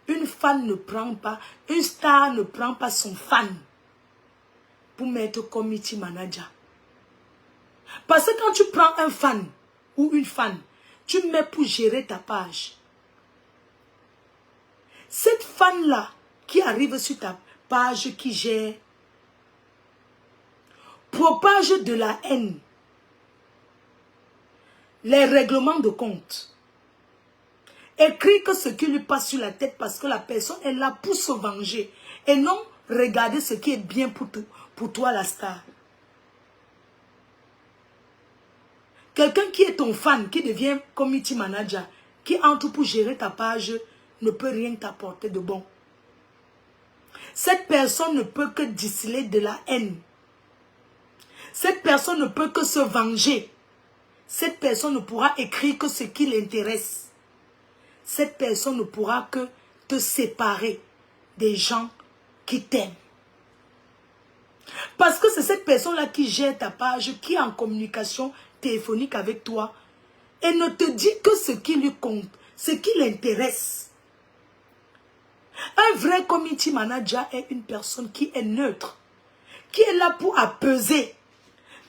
Une fan ne prend pas, une star ne prend pas son fan pour mettre committee manager. Parce que quand tu prends un fan ou une fan, tu mets pour gérer ta page. Cette fan-là qui arrive sur ta page, qui gère, propage de la haine, les règlements de compte. Écris que ce qui lui passe sur la tête parce que la personne est là pour se venger. Et non regarder ce qui est bien pour toi, la star. Quelqu'un qui est ton fan, qui devient community manager, qui entre pour gérer ta page, ne peut rien t'apporter de bon. Cette personne ne peut que distiller de la haine. Cette personne ne peut que se venger. Cette personne ne pourra écrire que ce qui l'intéresse. Cette personne ne pourra que te séparer des gens qui t'aiment. Parce que c'est cette personne-là qui gère ta page, qui est en communication téléphonique avec toi et ne te dit que ce qui lui compte, ce qui l'intéresse. Un vrai community manager est une personne qui est neutre, qui est là pour apaiser.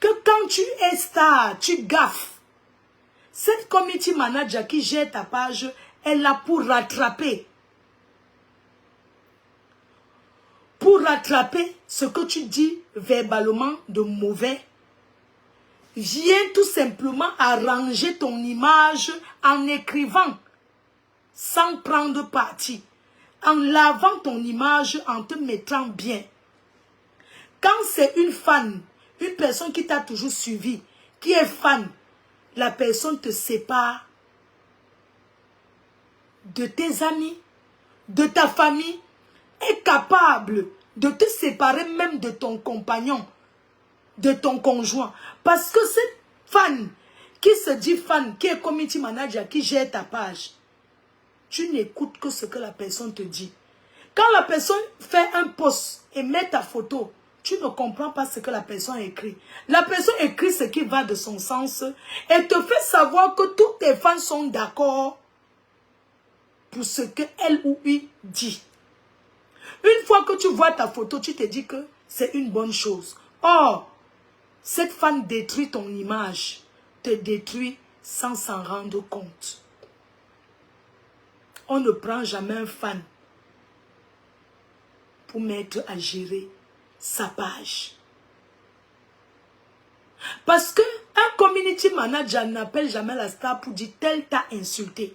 Que quand tu es star, tu gaffes. Cette community manager qui gère ta page est là pour rattraper. Pour rattraper ce que tu dis verbalement de mauvais. Viens tout simplement arranger ton image en écrivant, sans prendre parti, en lavant ton image, en te mettant bien. Quand c'est une fan, une personne qui t'a toujours suivi, qui est fan, la personne te sépare de tes amis, de ta famille, est capable de te séparer même de ton compagnon, de ton conjoint. Parce que cette fan qui se dit fan, qui est community manager, qui gère ta page, tu n'écoutes que ce que la personne te dit. Quand la personne fait un post et met ta photo, tu ne comprends pas ce que la personne écrit. La personne écrit ce qui va de son sens et te fait savoir que tous tes fans sont d'accord pour ce qu'elle ou lui dit. Une fois que tu vois ta photo, tu te dis que c'est une bonne chose. Or, cette fan détruit ton image, te détruit sans s'en rendre compte. On ne prend jamais un fan pour mettre à gérer sa page. Parce que un community manager n'appelle jamais la star pour dire tel t'a insulté.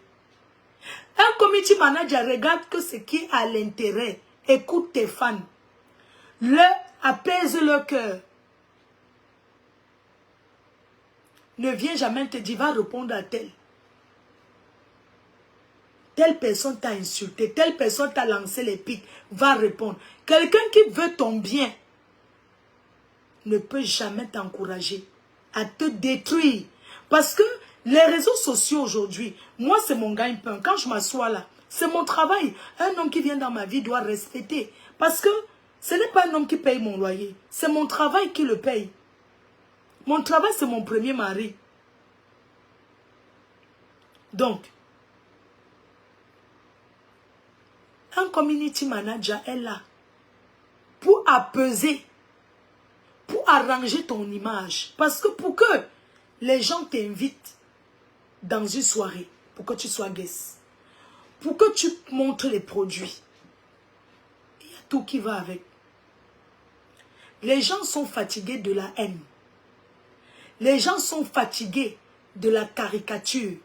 Un community manager regarde que ce qui a l'intérêt, écoute tes fans, apaise leur cœur. Ne viens jamais te dire, va répondre à tel. Telle personne t'a insulté, telle personne t'a lancé les pics, va répondre. Quelqu'un qui veut ton bien ne peut jamais t'encourager à te détruire. Parce que les réseaux sociaux aujourd'hui, moi c'est mon gagne-pain. Quand je m'assois là, c'est mon travail. Un homme qui vient dans ma vie doit respecter. Parce que ce n'est pas un homme qui paye mon loyer. C'est mon travail qui le paye. Mon travail, c'est mon premier mari. Donc, un community manager est là pour apaiser, pour arranger ton image. Parce que pour que les gens t'invitent dans une soirée, pour que tu sois guest, pour que tu montres les produits, il y a tout qui va avec. Les gens sont fatigués de la haine. Les gens sont fatigués de la caricature.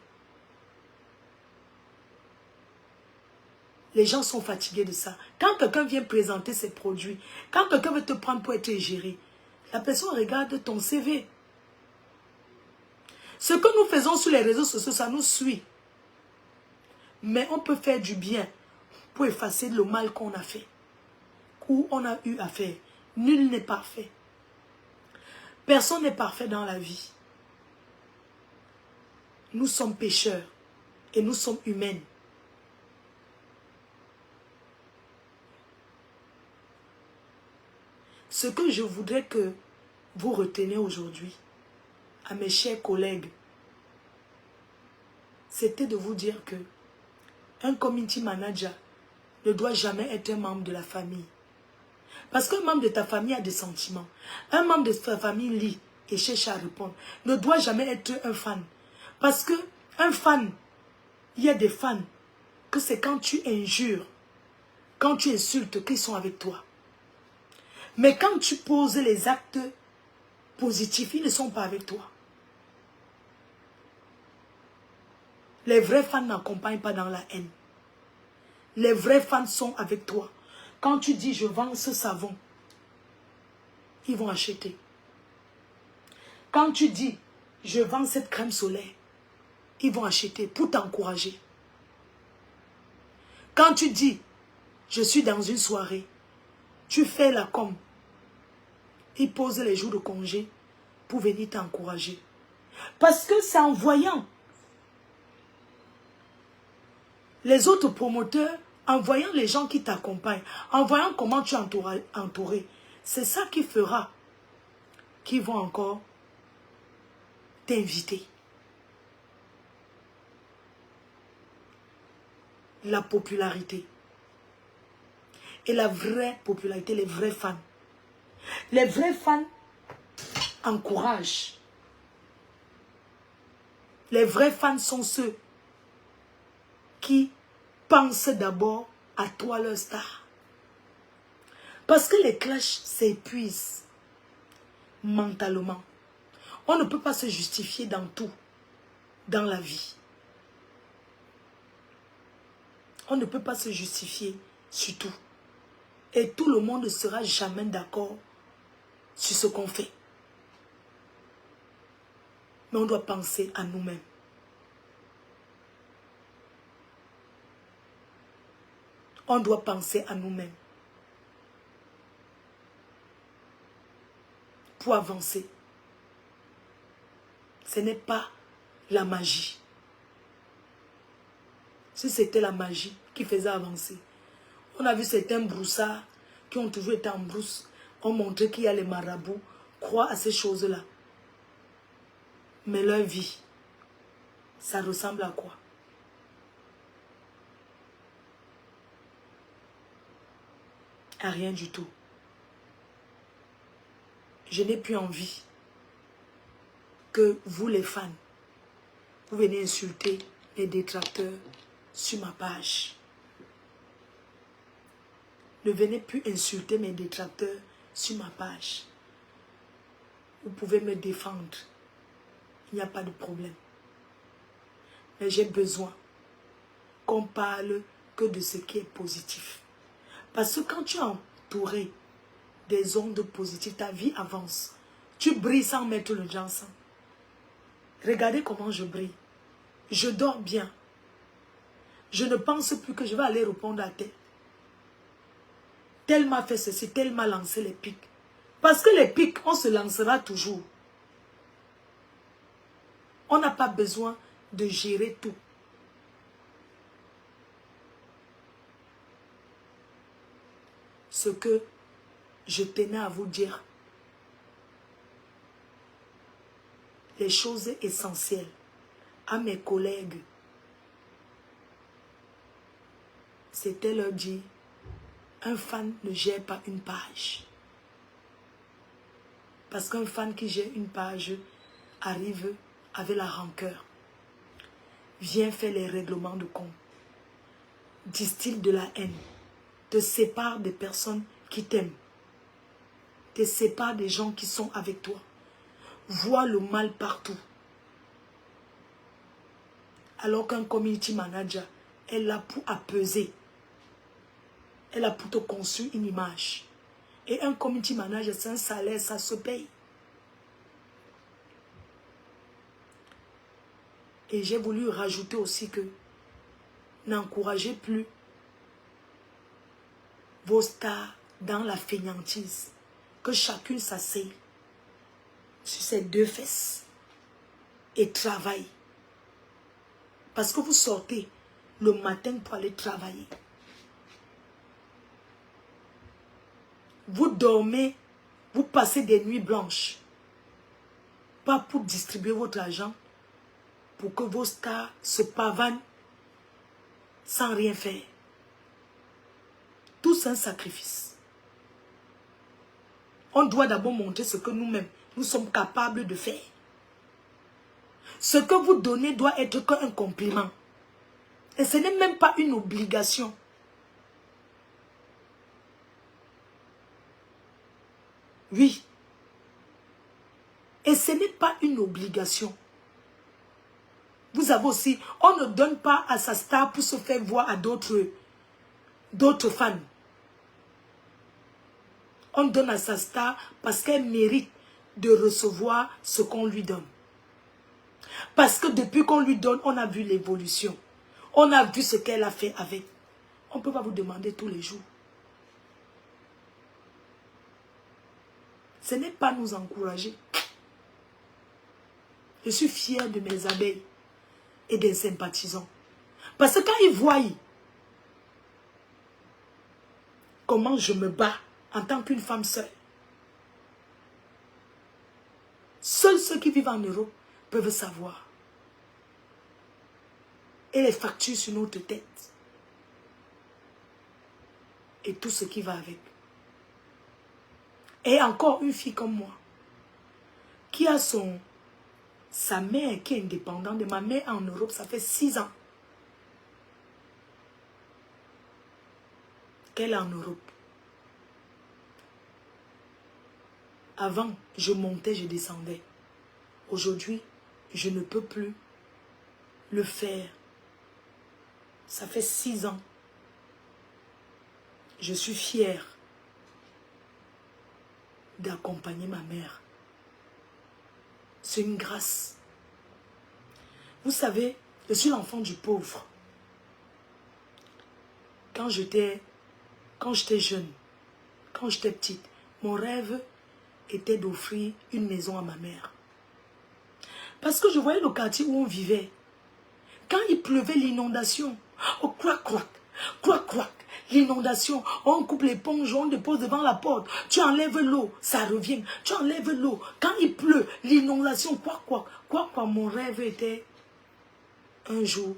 Les gens sont fatigués de ça. Quand quelqu'un vient présenter ses produits, quand quelqu'un veut te prendre pour être géré, la personne regarde ton CV. Ce que nous faisons sur les réseaux sociaux, ça nous suit. Mais on peut faire du bien pour effacer le mal qu'on a fait, ou on a eu à faire. Nul n'est parfait. Personne n'est parfait dans la vie. Nous sommes pécheurs et nous sommes humains. Ce que je voudrais que vous reteniez aujourd'hui, à mes chers collègues, c'était de vous dire que un community manager ne doit jamais être un membre de la famille. Parce qu'un membre de ta famille a des sentiments. Un membre de ta famille lit et cherche à répondre. Ne doit jamais être un fan. Parce que un fan, il y a des fans que c'est quand tu injures, quand tu insultes qu'ils sont avec toi. Mais quand tu poses les actes positifs, ils ne sont pas avec toi. Les vrais fans n'accompagnent pas dans la haine. Les vrais fans sont avec toi. Quand tu dis je vends ce savon, ils vont acheter. Quand tu dis je vends cette crème solaire, ils vont acheter pour t'encourager. Quand tu dis je suis dans une soirée, tu fais la com. Ils posent les jours de congé pour venir t'encourager. Parce que c'est en voyant les autres promoteurs, en voyant les gens qui t'accompagnent, en voyant comment tu es entouré, c'est ça qui fera qu'ils vont encore t'inviter. La popularité. Et la vraie popularité, les vrais fans. Les vrais fans encouragent. Les vrais fans sont ceux qui pensent d'abord à toi, leur star. Parce que les clashs s'épuisent mentalement. On ne peut pas se justifier dans tout, dans la vie. On ne peut pas se justifier sur tout. Et tout le monde ne sera jamais d'accord sur ce qu'on fait. Mais on doit penser à nous-mêmes. On doit penser à nous-mêmes. Pour avancer. Ce n'est pas la magie. Si c'était la magie qui faisait avancer. On a vu certains broussards qui ont toujours été en brousse. On montré qu'il y a les marabouts. Croient à ces choses-là. Mais leur vie, ça ressemble à quoi? À rien du tout. Je n'ai plus envie que vous les fans, vous venez insulter les détracteurs sur ma page. Ne venez plus insulter mes détracteurs sur ma page. Vous pouvez me défendre. Il n'y a pas de problème. Mais j'ai besoin qu'on parle que de ce qui est positif. Parce que quand tu es entouré des ondes positives, ta vie avance. Tu brilles sans mettre le janson. Regardez comment je brille. Je dors bien. Je ne pense plus que je vais aller répondre à tel. Tel m'a fait ceci, tel m'a lancé les pics. Parce que les pics, on se lancera toujours. On n'a pas besoin de gérer tout. Ce que je tenais à vous dire, les choses essentielles à mes collègues, c'était leur dire, un fan ne gère pas une page. Parce qu'un fan qui gère une page arrive avec la rancœur. Vient faire les règlements de compte. Distille de la haine. Te sépare des personnes qui t'aiment. Te sépare des gens qui sont avec toi. Vois le mal partout. Alors qu'un community manager est là pour apaiser. Elle a pour te construire une image. Et un community manager, c'est un salaire, ça se paye. Et j'ai voulu rajouter aussi que n'encouragez plus vos stars dans la fainéantise. Que chacune s'asseye sur ses deux fesses et travaille. Parce que vous sortez le matin pour aller travailler. Vous dormez, vous passez des nuits blanches. Pas pour distribuer votre argent, pour que vos stars se pavanent sans rien faire. Tout c'est un sacrifice. On doit d'abord montrer ce que nous-mêmes, nous sommes capables de faire. Ce que vous donnez doit être qu'un compliment. Et ce n'est même pas une obligation. Oui. Et ce n'est pas une obligation. Vous avez aussi, on ne donne pas à sa star pour se faire voir à d'autres fans. On donne à sa star parce qu'elle mérite de recevoir ce qu'on lui donne. Parce que depuis qu'on lui donne, on a vu l'évolution. On a vu ce qu'elle a fait avec. On ne peut pas vous demander tous les jours. Ce n'est pas nous encourager. Je suis fière de mes abeilles et des sympathisants. Parce que quand ils voient comment je me bats en tant qu'une femme seule, seuls ceux qui vivent en Europe peuvent savoir. Et les factures sur notre tête. Et tout ce qui va avec. Et encore une fille comme moi, qui a sa mère qui est indépendante de ma mère en Europe, ça fait 6 ans qu'elle est en Europe. Avant, je montais, je descendais. Aujourd'hui, je ne peux plus le faire. Ça fait 6 ans. Je suis fière d'accompagner ma mère. C'est une grâce. Vous savez, je suis l'enfant du pauvre. Quand j'étais jeune, quand j'étais petite, mon rêve était d'offrir une maison à ma mère. Parce que je voyais le quartier où on vivait. Quand il pleuvait, l'inondation, oh, croac, croac, croac, croac, l'inondation, on coupe l'éponge, on dépose devant la porte, tu enlèves l'eau, ça revient, tu enlèves l'eau. Quand il pleut, l'inondation, croac, croac, croac, croac. Mon rêve était, un jour,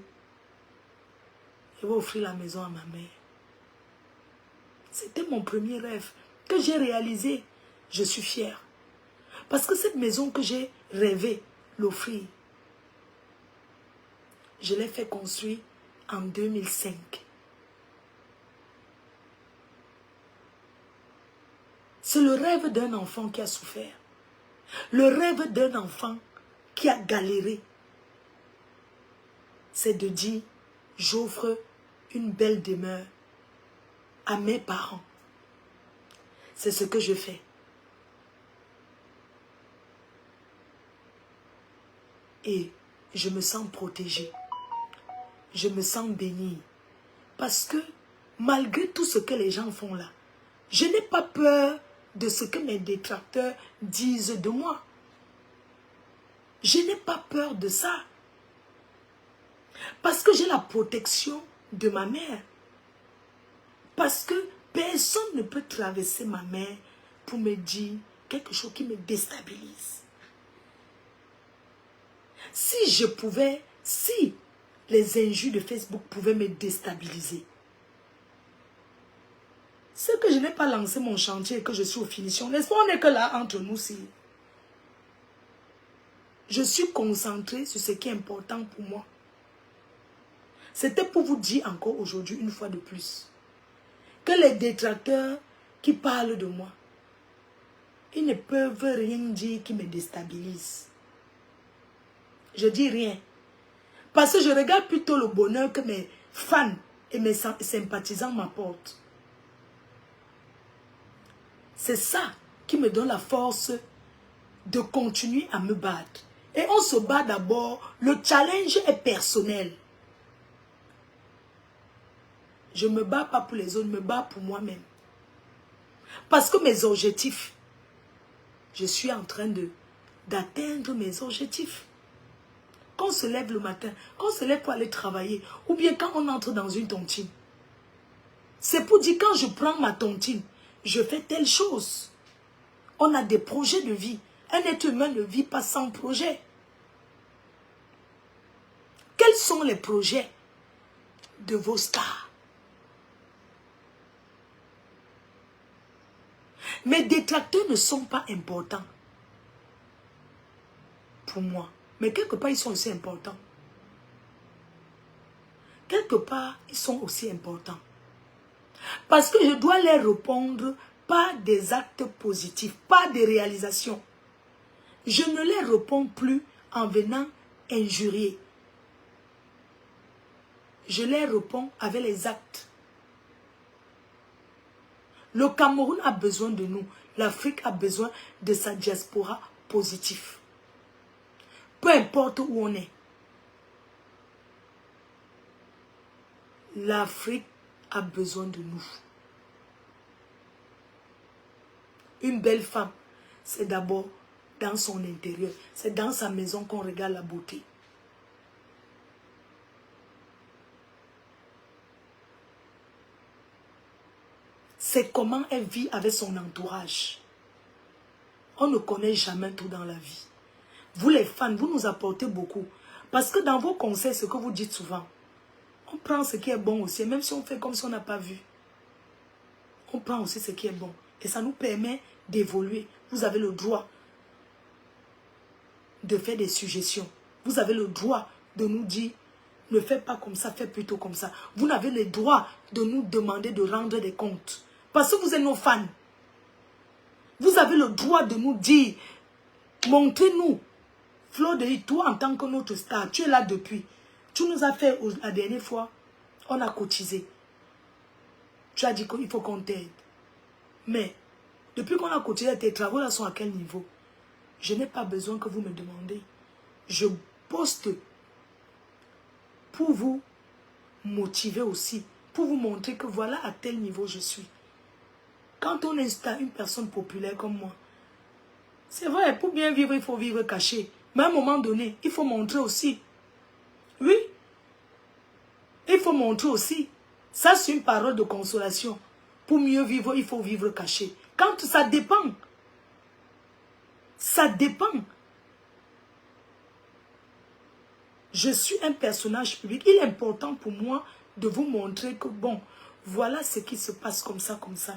je vais offrir la maison à ma mère. C'était mon premier rêve que j'ai réalisé. Je suis fière. Parce que cette maison que j'ai rêvé l'offrir, je l'ai fait construire en 2005. C'est le rêve d'un enfant qui a souffert. Le rêve d'un enfant qui a galéré. C'est de dire, j'offre une belle demeure à mes parents. C'est ce que je fais. Et je me sens protégée. Je me sens bénie. Parce que malgré tout ce que les gens font là, je n'ai pas peur de ce que mes détracteurs disent de moi. Je n'ai pas peur de ça. Parce que j'ai la protection de ma mère. Parce que personne ne peut traverser ma mère pour me dire quelque chose qui me déstabilise. Si je pouvais, si les injures de Facebook pouvaient me déstabiliser, c'est que je n'ai pas lancé mon chantier et que je suis aux finitions. N'est-ce pas, on n'est que là entre nous aussi. Je suis concentrée sur ce qui est important pour moi. C'était pour vous dire encore aujourd'hui, une fois de plus, que les détracteurs qui parlent de moi, ils ne peuvent rien dire qui me déstabilise. Je dis rien. Parce que je regarde plutôt le bonheur que mes fans et mes sympathisants m'apportent. C'est ça qui me donne la force de continuer à me battre. Et on se bat d'abord, le challenge est personnel. Je ne me bats pas pour les autres, je me bats pour moi-même. Parce que mes objectifs, je suis en train d'atteindre mes objectifs. Quand on se lève le matin, quand on se lève pour aller travailler, ou bien quand on entre dans une tontine, c'est pour dire quand je prends ma tontine, je fais telle chose. On a des projets de vie. Un être humain ne vit pas sans projet. Quels sont les projets de vos stars? Mes détracteurs ne sont pas importants pour moi. Mais quelque part, ils sont aussi importants. Quelque part, ils sont aussi importants. Parce que je dois leur répondre par des actes positifs, pas des réalisations. Je ne les réponds plus en venant injurier. je les réponds avec les actes. Le Cameroun a besoin de nous. L'Afrique a besoin de sa diaspora positive. Peu importe où on est. L'Afrique a besoin de nous. Une belle femme, c'est d'abord dans son intérieur. C'est dans sa maison qu'on regarde la beauté. C'est comment elle vit avec son entourage. On ne connaît jamais tout dans la vie. Vous les fans, vous nous apportez beaucoup. Parce que dans vos conseils, ce que vous dites souvent, on prend ce qui est bon aussi, même si on fait comme si on n'a pas vu. On prend aussi ce qui est bon. Et ça nous permet d'évoluer. Vous avez le droit de faire des suggestions. Vous avez le droit de nous dire, ne fais pas comme ça, fais plutôt comme ça. Vous n'avez le droit de nous demander de rendre des comptes. Parce que vous êtes nos fans. Vous avez le droit de nous dire, montrez-nous. Flo de toi en tant que notre star, tu es là depuis. Tu nous as fait la dernière fois, on a cotisé. Tu as dit qu'il faut qu'on t'aide. Mais, depuis qu'on a cotisé, tes travaux là sont à quel niveau? Je n'ai pas besoin que vous me demandez. Je poste pour vous motiver aussi. Pour vous montrer que voilà à tel niveau je suis. Quand on installe une personne populaire comme moi, c'est vrai, pour bien vivre, il faut vivre caché. Mais à un moment donné, il faut montrer aussi. Oui. Il faut montrer aussi. Ça, c'est une parole de consolation. Pour mieux vivre, il faut vivre caché. Quand ça dépend. Ça dépend. Je suis un personnage public. Il est important pour moi de vous montrer que, bon, voilà ce qui se passe comme ça, comme ça.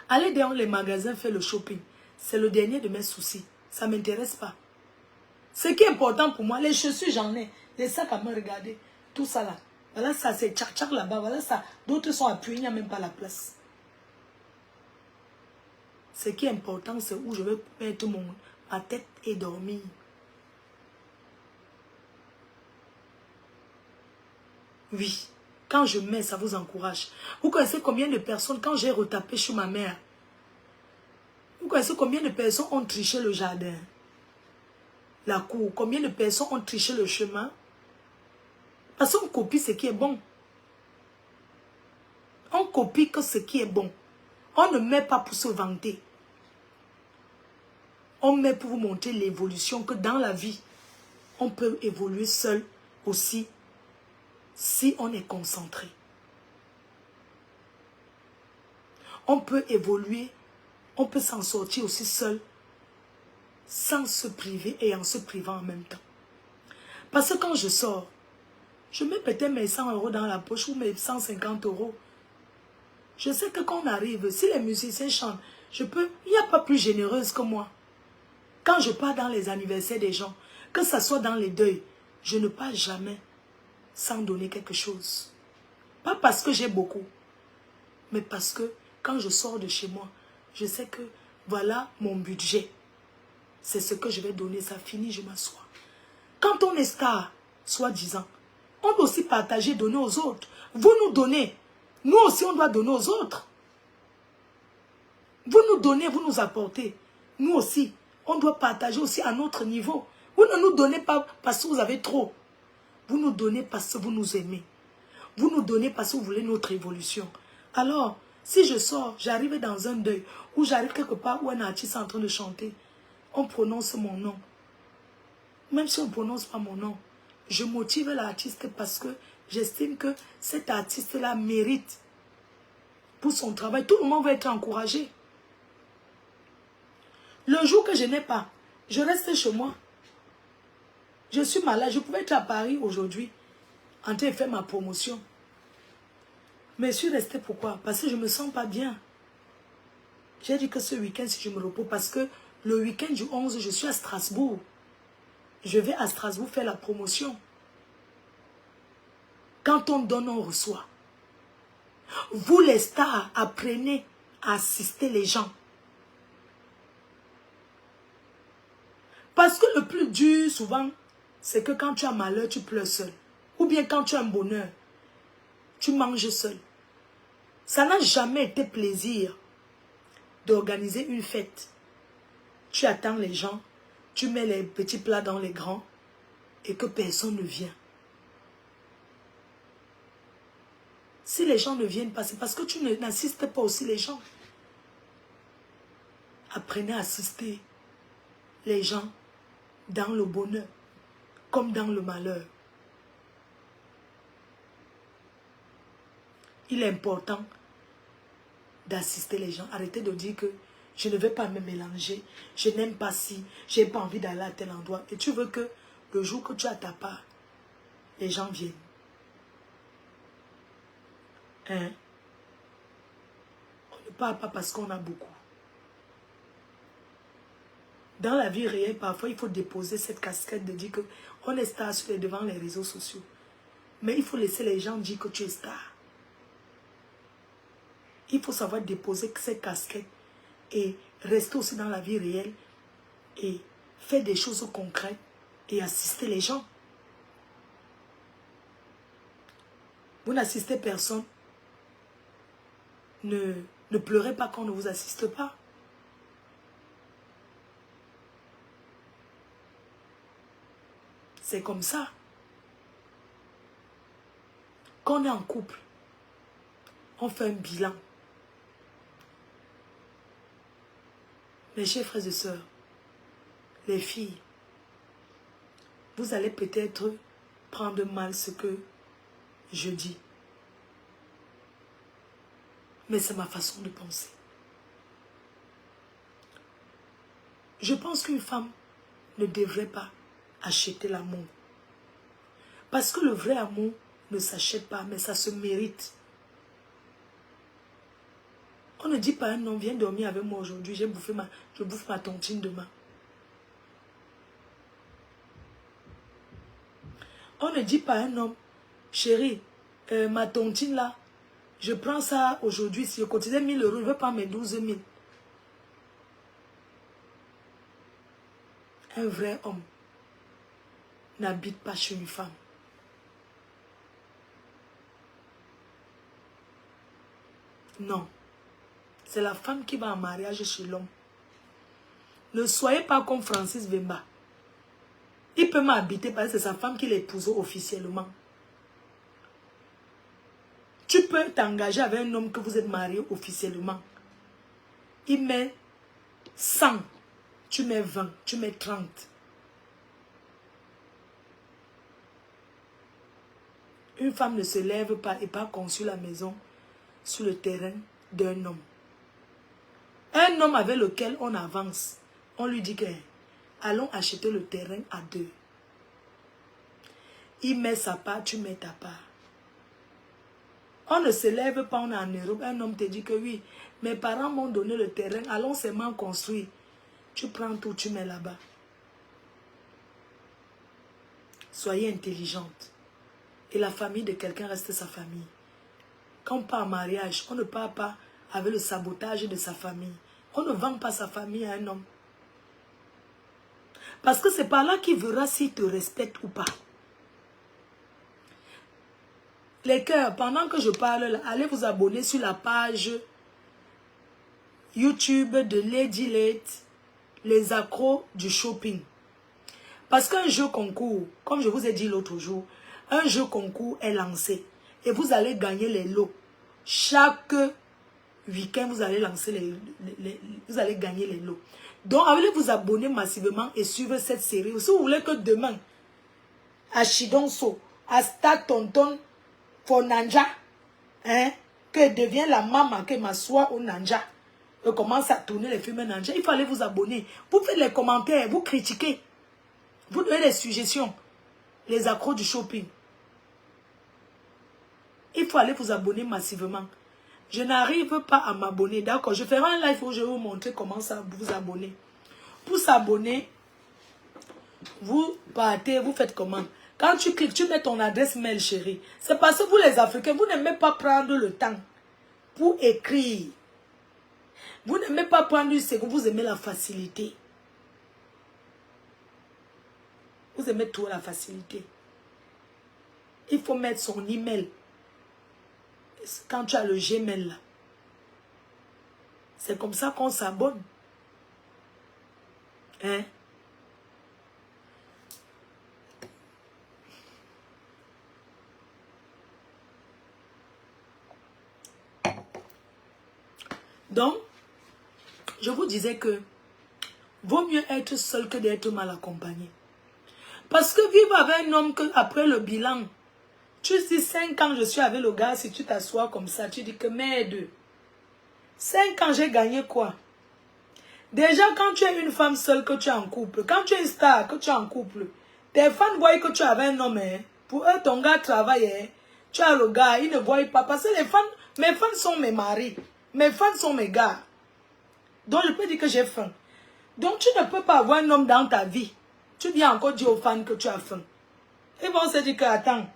Aller dans les magasins faire le shopping, c'est le dernier de mes soucis. Ça ne m'intéresse pas. Ce qui est important pour moi, les chaussures, j'en ai. Les sacs à me regarder. Tout ça là. Voilà ça, c'est tchak-tchak là-bas. Voilà ça. D'autres sont appuyés, il n'y a même pas la place. Ce qui est important, c'est où je vais mettre ma tête et dormir. Oui. Quand je mets, ça vous encourage. Vous connaissez combien de personnes, quand j'ai retapé chez ma mère, vous connaissez combien de personnes ont triché le jardin, la cour, combien de personnes ont triché le chemin? Parce qu'on copie ce qui est bon. On copie que ce qui est bon. On ne met pas pour se vanter. On met pour vous montrer l'évolution que dans la vie, on peut évoluer seul aussi si on est concentré. On peut évoluer, on peut s'en sortir aussi seul sans se priver et en se privant en même temps. Parce que quand je sors, je mets peut-être mes 100 € dans la poche ou mes 150 €. Je sais que quand on arrive, si les musiciens chantent, il n'y a pas plus généreuse que moi. Quand je pars dans les anniversaires des gens, que ce soit dans les deuils, je ne pars jamais sans donner quelque chose. Pas parce que j'ai beaucoup, mais parce que quand je sors de chez moi, je sais que voilà mon budget. C'est ce que je vais donner, ça finit, je m'assois. Quand on est star, soi-disant, on doit aussi partager, donner aux autres. Vous nous donnez, nous aussi on doit donner aux autres. Vous nous donnez, vous nous apportez. Nous aussi, on doit partager aussi à notre niveau. Vous ne nous donnez pas parce que vous avez trop. Vous nous donnez parce que vous nous aimez. Vous nous donnez parce que vous voulez notre évolution. Alors, si je sors, j'arrive dans un deuil, ou j'arrive quelque part où un artiste est en train de chanter, on prononce mon nom. Même si on ne prononce pas mon nom, je motive l'artiste parce que j'estime que cet artiste-là mérite pour son travail. Tout le monde va être encouragé. Le jour que je n'ai pas, je reste chez moi. Je suis malade. Je pouvais être à Paris aujourd'hui en train de faire ma promotion. Mais je suis restée pourquoi? Parce que je ne me sens pas bien. J'ai dit que ce week-end, si je me repose, parce que le week-end du 11, je suis à Strasbourg. Je vais à Strasbourg faire la promotion. Quand on donne, on reçoit. Vous les stars, apprenez à assister les gens. Parce que le plus dur, souvent, c'est que quand tu as malheur, tu pleures seul. bien quand tu as un bonheur, tu manges seul. Ça n'a jamais été plaisir d'organiser une fête. Tu attends les gens, tu mets les petits plats dans les grands et que personne ne vient. Si les gens ne viennent pas, c'est parce que tu n'assistes pas aussi les gens. Apprenez à assister les gens dans le bonheur comme dans le malheur. Il est important d'assister les gens. Arrêtez de dire que je ne vais pas me mélanger. Je n'aime pas si, je n'ai pas envie d'aller à tel endroit. Et tu veux que le jour que tu as ta part, les gens viennent. Hein? On ne parle pas parce qu'on a beaucoup. Dans la vie réelle, parfois, il faut déposer cette casquette de dire qu'on est star devant les réseaux sociaux. Mais il faut laisser les gens dire que tu es star. Il faut savoir déposer cette casquette et rester aussi dans la vie réelle et faire des choses concrètes et assister les gens. Vous n'assistez personne. Ne pleurez pas quand on ne vous assiste pas. C'est comme ça. Quand on est en couple, on fait un bilan. Mes chers frères et sœurs, les filles, vous allez peut-être prendre mal ce que je dis. Mais c'est ma façon de penser. Je pense qu'une femme ne devrait pas acheter l'amour. Parce que le vrai amour ne s'achète pas, mais ça se mérite. On ne dit pas à un homme, viens dormir avec moi aujourd'hui, je bouffe ma tontine demain. On ne dit pas à un homme, chérie, ma tontine là, je prends ça aujourd'hui, si je cotisais 1000 euros, je ne veux pas mes 12 000. Un vrai homme n'habite pas chez une femme. Non. C'est la femme qui va en mariage chez l'homme. Ne soyez pas comme Francis Vemba. Il peut m'habiter parce que c'est sa femme qui l'épouse officiellement. Tu peux t'engager avec un homme que vous êtes marié officiellement. Il met 100, tu mets 20, tu mets 30. Une femme ne se lève pas et pas construit la maison sur le terrain d'un homme. Un homme avec lequel on avance, on lui dit que allons acheter le terrain à deux. Il met sa part, tu mets ta part. On ne se lève pas, on est en Europe, un homme te dit que oui, mes parents m'ont donné le terrain, allons seulement construire. Tu prends tout, tu mets là-bas. Soyez intelligente. Et la famille de quelqu'un reste sa famille. Quand on part en mariage, on ne part pas avec le sabotage de sa famille. On ne vend pas sa famille à un homme. Parce que c'est par là qu'il verra s'il te respecte ou pas. Les cœurs, pendant que je parle, là, allez vous abonner sur la page YouTube de Lady Late, les accros du shopping. Parce qu'un jeu concours, comme je vous ai dit l'autre jour, un jeu concours est lancé. Et vous allez gagner les lots. Chaque week-end, vous allez lancer vous allez gagner les lots. Donc, allez vous abonner massivement et suivre cette série. Si vous voulez que demain, à Chidonso, à Stade Tonton, pour Nanja, hein, que devient la maman, que m'assoit au Nanja, et commence à tourner les films Nanja, il fallait vous abonner. Vous faites les commentaires, vous critiquez, vous donnez des suggestions, les accros du shopping. Il faut aller vous abonner massivement. Je n'arrive pas à m'abonner, d'accord? Je ferai un live où je vais vous montrer comment ça vous abonner. Pour s'abonner, vous partez, vous faites comment? Quand tu cliques, tu mets ton adresse mail, chérie. C'est parce que vous, les Africains, vous n'aimez pas prendre le temps pour écrire. Vous n'aimez pas prendre une seconde, vous aimez la facilité. Vous aimez tout la facilité. il faut mettre son email. Quand tu as le Gmail là. C'est comme ça qu'on s'abonne. Hein? Donc, je vous disais que vaut mieux être seul que d'être mal accompagné. Parce que vivre avec un homme que après le bilan, tu dis 5 ans je suis avec le gars, si tu t'assois comme ça, tu dis que merde, 5 ans j'ai gagné quoi? Déjà quand tu es une femme seule que tu es en couple, quand tu es une star que tu es en couple, tes fans voient que tu avais un homme, hein. Pour eux ton gars travaille, hein. Tu as le gars, ils ne voient pas, parce que les fans, mes fans sont mes maris, mes fans sont mes gars. Donc je peux dire que j'ai faim. Donc tu ne peux pas avoir un homme dans ta vie. Tu viens encore dire aux fans que tu as faim. Ils vont se dire que attends,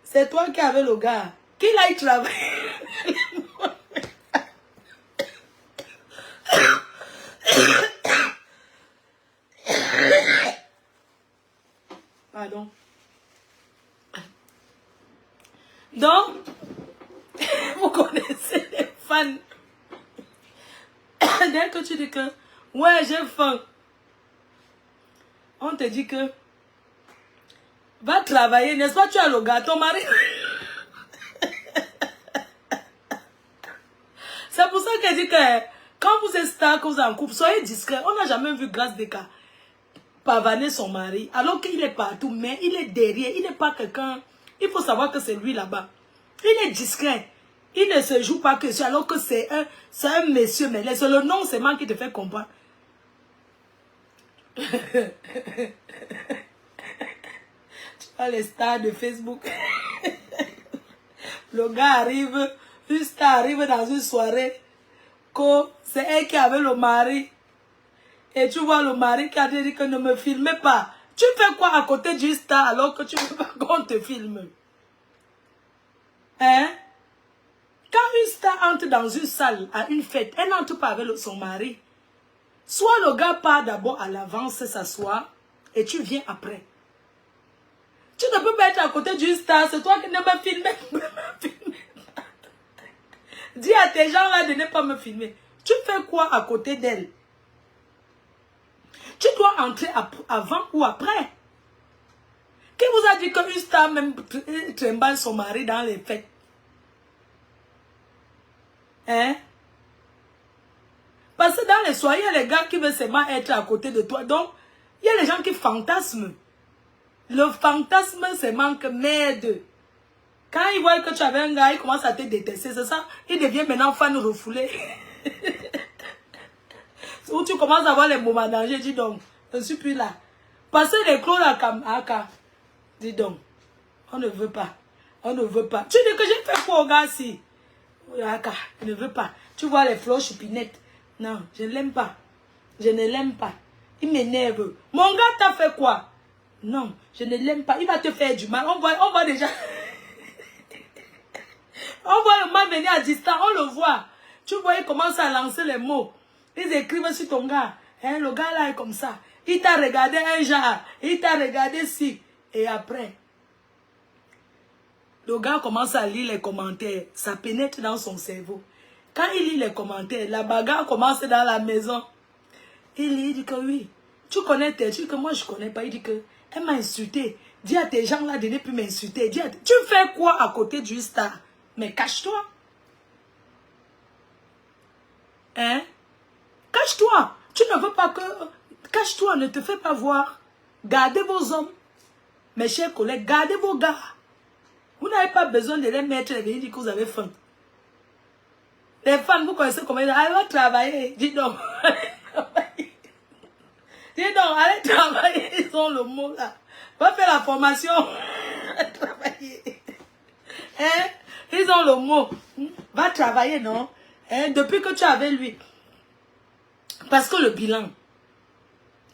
c'est toi qui avais le gars. Qu'il aille travailler. Pardon. Donc, vous connaissez les fans. Dès que tu dis que, ouais, j'ai faim, on te dit que, va travailler, n'est-ce pas, tu as le gars, ton mari. C'est pour ça qu'elle dit que, quand vous êtes star, que vous êtes en couple, soyez discret. On n'a jamais vu Grâce Deka pavaner son mari, alors qu'il est partout, mais il est derrière, il n'est pas quelqu'un, il faut savoir que c'est lui là-bas. Il est discret. Il ne se joue pas que ça, alors que c'est un monsieur, mais c'est le nom seulement qui te fait comprendre. Tu vois les stars de Facebook. Le gars arrive, une star arrive dans une soirée, que c'est elle qui avait le mari. Et tu vois le mari qui a dit que ne me filmez pas. Tu fais quoi à côté d'une star alors que tu ne veux pas qu'on te filme? Hein? Quand une star entre dans une salle à une fête, elle n'entre pas avec son mari. Soit le gars part d'abord à l'avance s'asseoir et tu viens après. Tu ne peux pas être à côté d'une star, c'est toi qui ne me filmes. Dis à tes gens là de ne pas me filmer. Tu fais quoi à côté d'elle? Tu dois entrer avant ou après. Qui vous a dit qu'une star même trimballe son mari dans les fêtes? Hein? Parce que dans les soirées, il y a les gars qui veulent seulement être à côté de toi. Donc, il y a les gens qui fantasment. Le fantasme, c'est manque merde. Quand ils voient que tu avais un gars, ils commencent à te détester. C'est ça. Il devient maintenant fan refoulé. Où tu commences à voir les moments d'danger, dis donc, je ne suis plus là. Parce que les clous là, comme Aka, dis donc, on ne veut pas. On ne veut pas. Tu dis que j'ai fait quoi au gars si? Aka, je ne veux pas. Tu vois les fleurs chupinettes. Non, je ne l'aime pas. Je ne l'aime pas. Il m'énerve. Mon gars t'a fait quoi? Non, je ne l'aime pas. Il va te faire du mal. On voit déjà. On voit le mal venir à distance. On le voit. Tu vois, il commence à lancer les mots. Ils écrivent sur ton gars. Hein, le gars là est comme ça. Il t'a regardé un genre. Il t'a regardé ci. Et après, le gars commence à lire les commentaires. Ça pénètre dans son cerveau. Quand il lit les commentaires, la bagarre commence dans la maison. Il dit que oui. Tu connais tes trucs que moi je connais pas. Il dit que elle m'a insulté. Dis à tes gens là de ne plus m'insulter. Tu fais quoi à côté du star? Mais cache-toi. Hein? Cache-toi. Tu ne veux pas que... Cache-toi, ne te fais pas voir. Gardez vos hommes. Mes chers collègues, gardez vos gars. Vous n'avez pas besoin de les mettre et venir dire que vous avez faim. Les femmes, vous connaissez comment ils disent, allez, va travailler. Dis donc. Dis donc, allez travailler. Ils ont le mot là. Va faire la formation. Travailler. Hein? Ils ont le mot. Va travailler, non? Hein? Depuis que tu es avec lui. Parce que le bilan.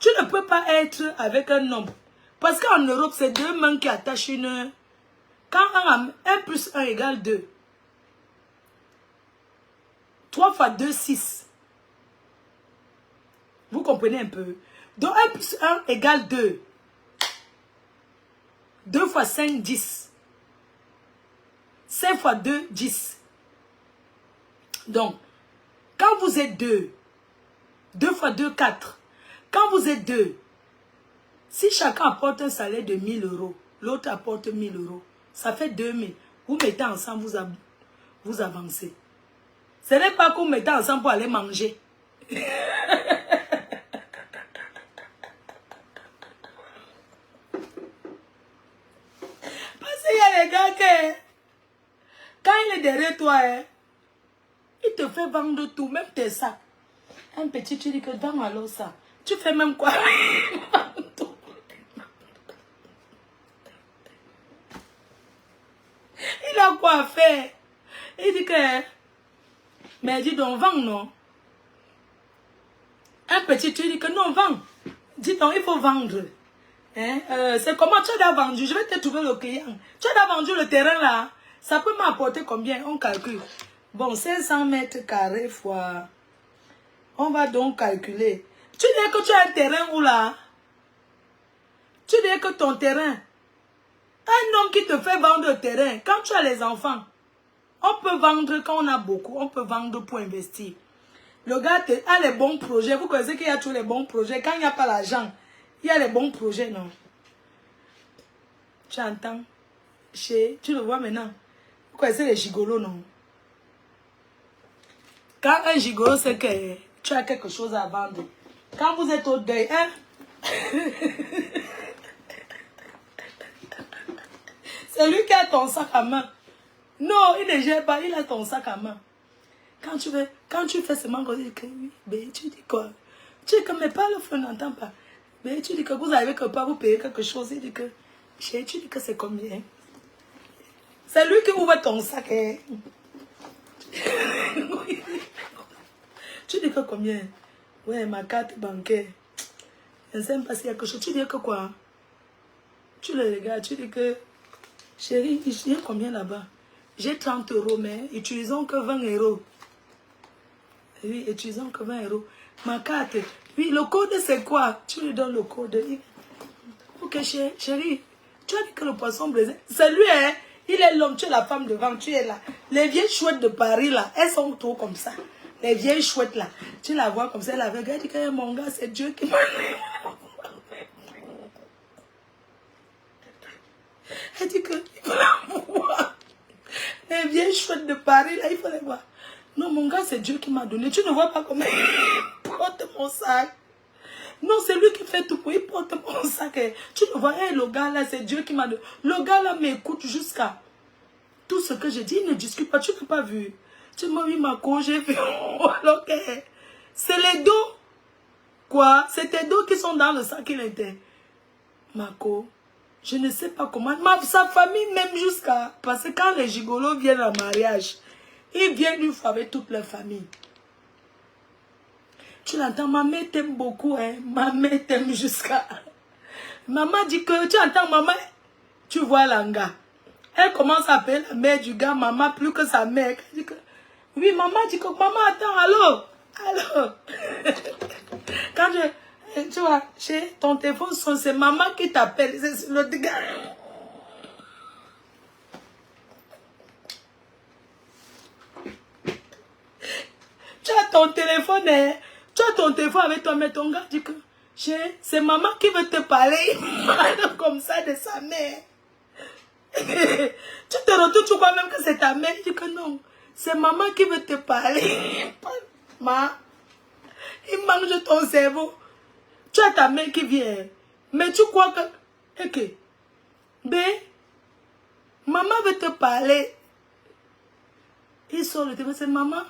Tu ne peux pas être avec un homme. Parce qu'en Europe, c'est deux mains qui attachent une... Quand 1 plus 1 égale 2. 3 fois 2, 6. Vous comprenez un peu? Donc 1 plus 1 égale 2. 2 fois 5, 10. 5 fois 2, 10. Donc, quand vous êtes 2, 2 fois 2, 4. Quand vous êtes 2, si chacun apporte un salaire de 1000 euros, l'autre apporte 1000 euros, ça fait 2000. Vous mettez ensemble, vous avancez. Ce n'est pas que vous mettez ensemble pour aller manger. Parce qu'il y a les gars qui, quand il est derrière toi, il te fait vendre tout, même tes sacs. Un petit, tu dis que vends alors ça. Tu fais même quoi? Il a quoi faire? Il dit que, mais dis donc, vends non. Un petit, tu dis que non, vends. Dis donc, il faut vendre. Hein? C'est comment tu as vendu? Je vais te trouver le client. Tu as vendu le terrain là. Ça peut m'apporter combien? On calcule. Bon, 500 mètres carrés fois. On va donc calculer. Tu dis que tu as un terrain où là? Tu dis que ton terrain. Un homme qui te fait vendre le terrain, quand tu as les enfants, on peut vendre quand on a beaucoup, on peut vendre pour investir. Le gars a les bons projets. Vous connaissez qu'il y a tous les bons projets. Quand il n'y a pas l'argent, il y a les bons projets, non? Tu entends? Tu le vois maintenant. Vous connaissez les gigolos, non? Quand un gigolo sait que tu as quelque chose à vendre, quand vous êtes au deuil, hein? C'est lui qui a ton sac à main. Non, il ne gère pas, il a ton sac à main. Quand tu fais seulement qu'on dit que oui, ben, tu dis quoi? Tu dis que mais pas le frère n'entend pas. Mais tu dis que vous n'avez que pas vous payer quelque chose. Il dit que, tu dis que c'est combien? C'est lui qui ouvre ton sac. Hein? Tu dis que combien? Ouais, ma carte bancaire. Je ne sais pas s'il y a quelque chose. Tu dis que quoi? Tu le regardes, tu dis que, chérie, il y a combien là-bas? J'ai 30 euros, mais utilisons que 20 euros. Oui, utilisons que 20 euros. Ma carte, oui, le code c'est quoi? Tu lui donnes le code. Ok, chérie, tu as dit que le poisson braisé, c'est lui, hein? Il est l'homme, tu es la femme devant, tu es là. Les vieilles chouettes de Paris, là, elles sont trop comme ça. Les vieilles chouettes, là, tu la vois comme ça, elle avait regardé que mon gars, c'est Dieu qui m'a... Elle dit que, il faut la voir. Les vieilles chouettes de Paris, là, il faut les voir. Non, mon gars, c'est Dieu qui m'a donné. Tu ne vois pas comment il porte mon sac. Non, c'est lui qui fait tout pour il porte mon sac. Tu ne vois, hey, le gars là, c'est Dieu qui m'a donné. Le gars là m'écoute jusqu'à tout ce que je dis. Il ne discute pas. Tu n'as pas vu. Tu m'as vu ma co, j'ai vu. Alors que c'est les dos. Quoi? C'est tes dos qui sont dans le sac qu'il était. Marco, je ne sais pas comment. Sa famille même jusqu'à... Parce que quand les gigolos viennent en mariage, ils viennent une fois avec toute leur famille. Tu l'entends, ma mère t'aime beaucoup, hein. Ma mère t'aime jusqu'à... Maman dit que, tu entends, maman, tu vois l'anga. Elle commence à appeler la mère du gars, maman, plus que sa mère. Elle dit que, oui, maman dit que, maman, attends, allô, allô. Quand tu vois, chez ton téléphone, c'est maman qui t'appelle, c'est le gars. Tu as ton téléphone, hein? Tu as ton téléphone avec toi, mais ton gars dit que, c'est maman qui veut te parler. Il parle comme ça de sa mère. Tu te retournes, tu crois même que c'est ta mère. Il dit que non, c'est maman qui veut te parler. Il mange ton cerveau. Tu as ta mère qui vient. Mais tu crois que... Ok. B, maman veut te parler. Il sort le téléphone, c'est maman.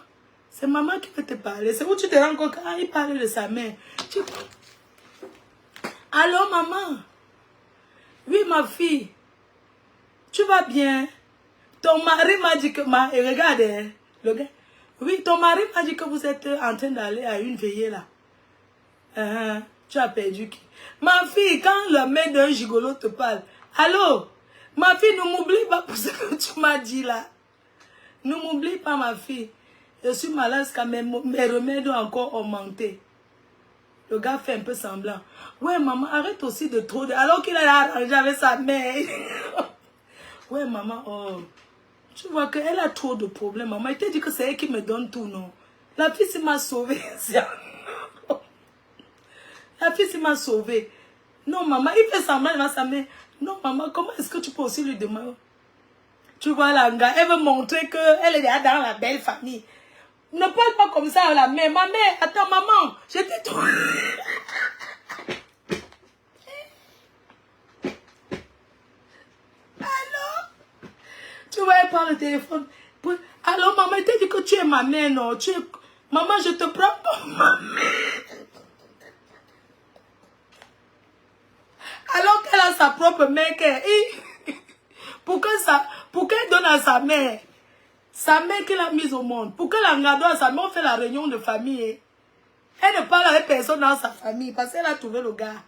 C'est maman qui veut te parler. C'est où tu te rends compte qu'il parle de sa mère. Allô, maman? Oui, ma fille. Tu vas bien? Ton mari m'a dit que... Regarde, le gars. Oui, ton mari m'a dit que vous êtes en train d'aller à une veillée là. Tu as perdu qui? Ma fille, quand la mère d'un gigolo te parle. Allô? Ma fille, ne m'oublie pas pour ce que tu m'as dit là. Ne m'oublie pas, ma fille. Je suis malade quand mes remèdes ont encore augmenté. Le gars fait un peu semblant. Ouais, maman, arrête aussi de trop... Alors qu'il a arrangé avec sa mère. Ouais, maman, oh. Tu vois qu'elle a trop de problèmes. Maman, elle t'a dit que c'est elle qui me donne tout, non? La fille, c'est m'a sauvée. La fille, c'est m'a sauvée. Non, maman, il fait semblant dans sa mère. Non, maman, comment est-ce que tu peux aussi lui demander? Tu vois, la gars, elle veut montrer qu'elle est déjà dans la belle famille. Ne parle pas comme ça à la mère. Ma mère, attends, maman, je t'ai trouvé. Allô? Tu vois, elle parle au téléphone. Alors, maman, elle t'a dit que tu es ma mère, non? Maman, je te prends comme ma mère. Alors qu'elle a sa propre mère. Pourquoi elle donne à sa mère? Sa mère qui l'a mise au monde. Pourquoi elle engage à sa mère? On fait la réunion de famille. Elle ne parle avec personne dans sa famille parce qu'elle a trouvé le gars.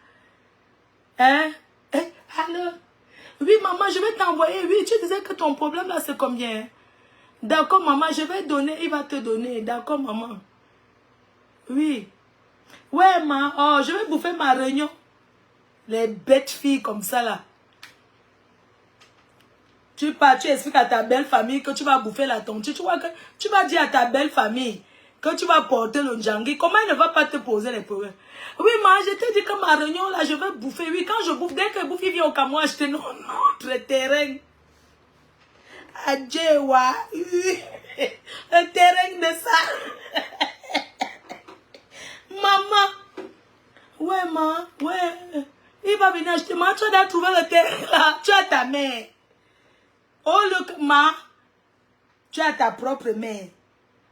Hein? Alors? Oui, maman, je vais t'envoyer. Oui, tu disais que ton problème là, c'est combien? D'accord, maman, je vais donner. Il va te donner. D'accord, maman. Oui. Ouais, maman. Oh, je vais bouffer ma réunion. Les bêtes filles comme ça là. Tu pars, tu expliques à ta belle famille que tu vas bouffer la tontine. Tu vois que tu vas dire à ta belle famille que tu vas porter le njangui. Comment elle ne va pas te poser les problèmes? Oui, maman, je t'ai dit que ma réunion là, je vais bouffer. Oui, quand je bouffe, dès que bouffe, il vient au Cameroun acheter notre terrain. Adjewa. Le terrain de ça. Maman. Ouais, maman. Ouais. Il va venir acheter. Maman, tu as trouvé le terrain là. Tu as ta mère. Oh, le ma. Tu as ta propre mère.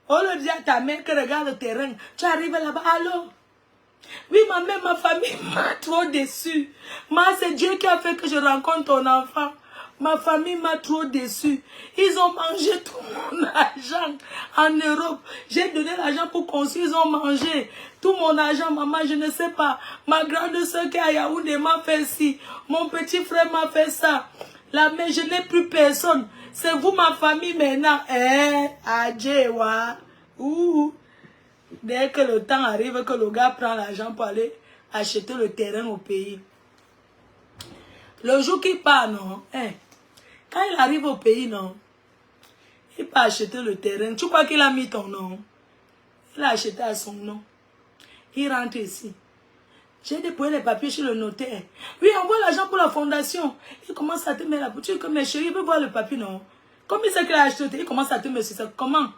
Oh, le dit à ta mère que regarde le terrain. Tu arrives là-bas. Allô? Oui, ma mère, ma famille m'a trop déçue. C'est Dieu qui a fait que je rencontre ton enfant. Ma famille m'a trop déçue. Ils ont mangé tout mon argent en Europe. J'ai donné l'argent pour construire, ils ont mangé. Tout mon argent, maman, je ne sais pas. Ma grande soeur qui est à Yaoundé m'a fait ci. Mon petit frère m'a fait ça. La mère, je n'ai plus personne. C'est vous, ma famille, maintenant. Adjewa. Ouh. Dès que le temps arrive, que le gars prend l'argent pour aller acheter le terrain au pays. Le jour qu'il part, non, quand il arrive au pays, non, il peut acheter le terrain. Tu crois qu'il a mis ton nom? Il a acheté à son nom. Il rentre ici. J'ai déposé les papiers chez le notaire. Oui, envoie l'argent pour la fondation. Il commence à te mettre la boutique. Mais chérie, il veut voir le papier, non? Comme il sait qu'il a acheté, il commence à te mettre ça. Comment?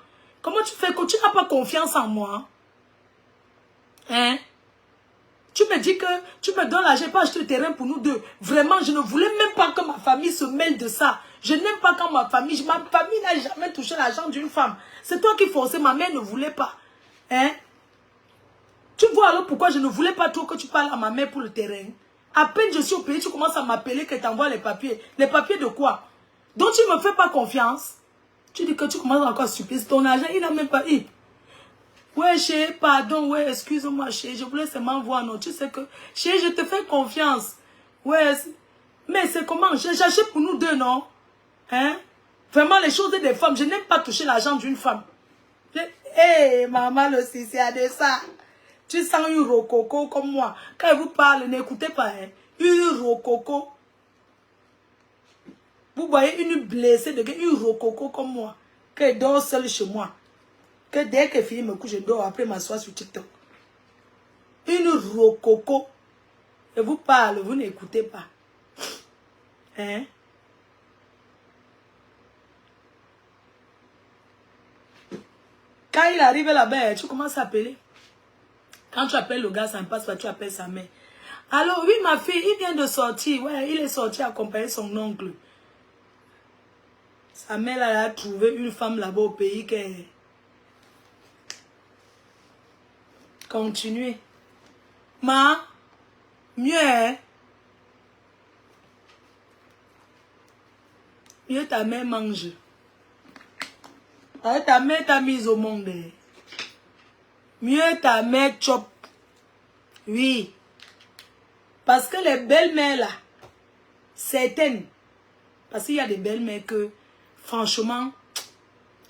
Comment tu fais que tu n'as pas confiance en moi? Hein? Tu me dis que tu me donnes l'argent pour acheter le terrain pour nous deux. Vraiment, je ne voulais même pas que ma famille se mêle de ça. Je n'aime pas quand ma famille n'a jamais touché l'argent d'une femme. C'est toi qui forçais, ma mère ne voulait pas. Hein? Tu vois alors pourquoi je ne voulais pas trop que tu parles à ma mère pour le terrain? À peine je suis au pays, tu commences à m'appeler que tu envoies les papiers. Les papiers de quoi? Donc tu ne me fais pas confiance. Tu dis que tu commences encore à supplier. Ton argent, il n'a même pas eu. Ouais, chérie, pardon, ouais, excuse-moi, chérie, je voulais seulement voir, non, tu sais que, chérie, je te fais confiance. Ouais, mais c'est comment? J'achète pour nous deux, non? Hein? Vraiment, les choses des femmes, je n'aime pas toucher l'argent d'une femme. Hé, maman, le c'est à de ça. Tu sens une rococo comme moi. Quand elle vous parle, n'écoutez pas, hein? Une rococo. Vous voyez une blessée de une rococo comme moi. Qu'elle dort seule chez moi. Que dès qu'elle finit me couche, je dors après m'asseoir sur TikTok. Une rococo. Et vous parle, vous n'écoutez pas. Hein? Quand il arrive là-bas, tu commences à appeler. Quand tu appelles le gars, ça ne passe pas, tu appelles sa mère. Alors, oui, ma fille, il vient de sortir. Ouais, il est sorti accompagner son oncle. Sa mère, elle a trouvé une femme là-bas au pays qui continuez. Ma, mieux, hein? Mieux ta mère mange. Ta mère t'a mise au monde. Mieux ta mère chope. Oui. Parce que les belles-mères là, certaines, parce qu'il y a des belles-mères que, franchement,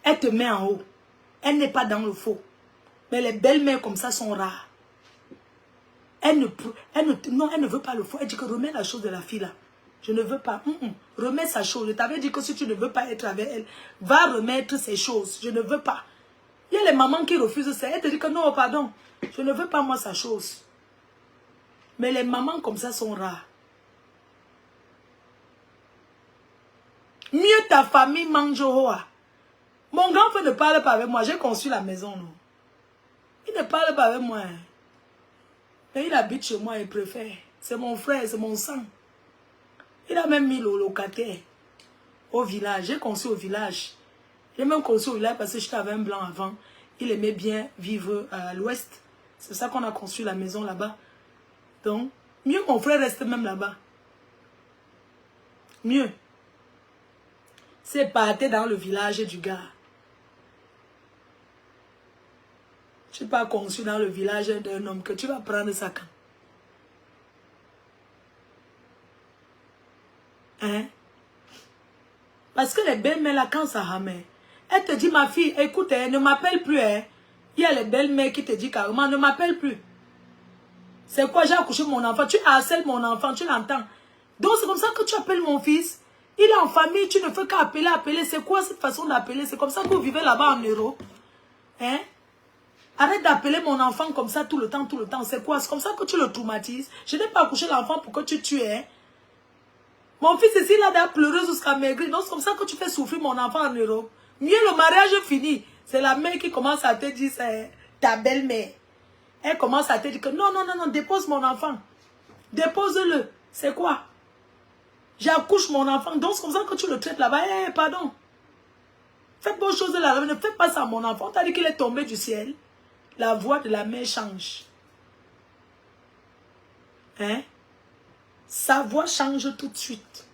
elles te mettent en haut. Elle n'est pas dans le faux. Mais les belles-mères comme ça sont rares. Elle ne veut pas le faux. Elle dit que remets la chose de la fille là. Je ne veux pas. Remets sa chose. Je t'avais dit que si tu ne veux pas être avec elle, va remettre ses choses. Je ne veux pas. Il y a les mamans qui refusent ça. Elle te dit que non, pardon. Je ne veux pas moi sa chose. Mais les mamans comme ça sont rares. Mieux ta famille mange au roi. Mon grand frère ne parle pas avec moi. J'ai conçu la maison, non. Il ne parle pas avec moi. Mais il habite chez moi, il préfère. C'est mon frère, c'est mon sang. Il a même mis le locataire au village. J'ai conçu au village. J'ai même conçu au village parce que j'étais avec un blanc avant. Il aimait bien vivre à l'ouest. C'est ça qu'on a conçu la maison là-bas. Donc, mieux mon frère reste même là-bas. Mieux. C'est parti dans le village du gars. Tu n'es pas conçu dans le village d'un homme que tu vas prendre ça quand? Hein? Parce que les belles-mères là, quand ça ramène, elle te dit, ma fille, écoute, ne m'appelle plus. Hein. Il y a les belles-mères qui te disent carrément, ne m'appelle plus. C'est quoi, j'ai accouché mon enfant, tu harcèles mon enfant, tu l'entends. Donc c'est comme ça que tu appelles mon fils. Il est en famille, tu ne fais qu'appeler, appeler. C'est quoi cette façon d'appeler? C'est comme ça que vous vivez là-bas en Europe. Hein? Arrête d'appeler mon enfant comme ça tout le temps, tout le temps. C'est quoi? C'est comme ça que tu le traumatises. Je n'ai pas accouché l'enfant pour que tu tues. Hein? Mon fils ici, il a pleuré jusqu'à maigrir. Donc c'est comme ça que tu fais souffrir mon enfant en Europe. Mieux le mariage est fini. C'est la mère qui commence à te dire, c'est ta belle-mère. Elle commence à te dire que non, non, non, non, dépose mon enfant. Dépose-le. C'est quoi? J'accouche mon enfant. Donc c'est comme ça que tu le traites là-bas. Eh, pardon. Faites bonne chose là. Ne faites pas ça à mon enfant. On t'a dit qu'il est tombé du ciel. La voix de la mère change. Hein? Sa voix change tout de suite.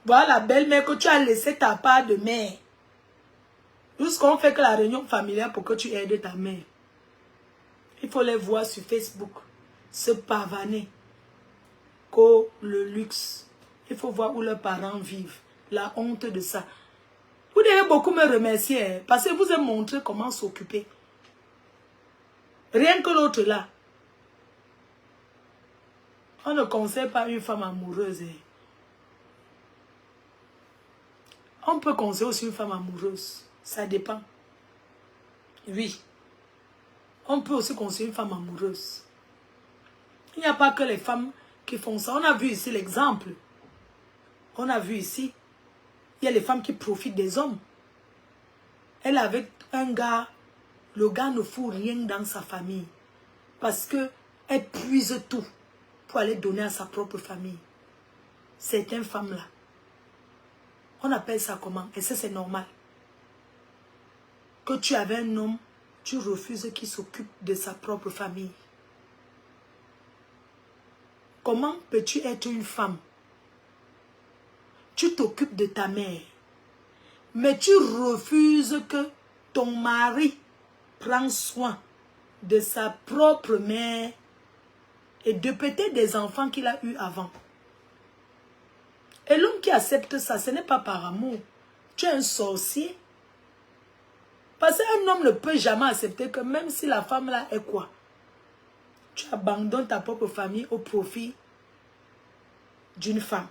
Voilà la belle-mère que tu as laissé ta part de mère. Jusqu'on fait que la réunion familiale pour que tu aides ta mère. Il faut les voir sur Facebook. Se pavaner. Que le luxe. Il faut voir où leurs parents vivent. La honte de ça. Vous devez beaucoup me remercier. Hein, parce que vous avez montré comment s'occuper. Rien que l'autre là. On ne conseille pas une femme amoureuse. Hein. On peut conseiller aussi une femme amoureuse. Ça dépend. Oui. On peut aussi conseiller une femme amoureuse. Il n'y a pas que les femmes qui font ça. On a vu ici l'exemple. On a vu ici. Il y a les femmes qui profitent des hommes. Elle est avec un gars. Le gars ne fout rien dans sa famille. Parce qu'elle puise tout pour aller donner à sa propre famille. Certaines femmes-là. On appelle ça comment? Et ça, c'est normal. Que tu avais un homme, tu refuses qu'il s'occupe de sa propre famille. Comment peux-tu être une femme? Tu t'occupes de ta mère. Mais tu refuses que ton mari prenne soin de sa propre mère et de peut-être des enfants qu'il a eus avant. Et l'homme qui accepte ça, ce n'est pas par amour. Tu es un sorcier. Parce qu'un homme ne peut jamais accepter que même si la femme là est quoi? Tu abandonnes ta propre famille au profit d'une femme.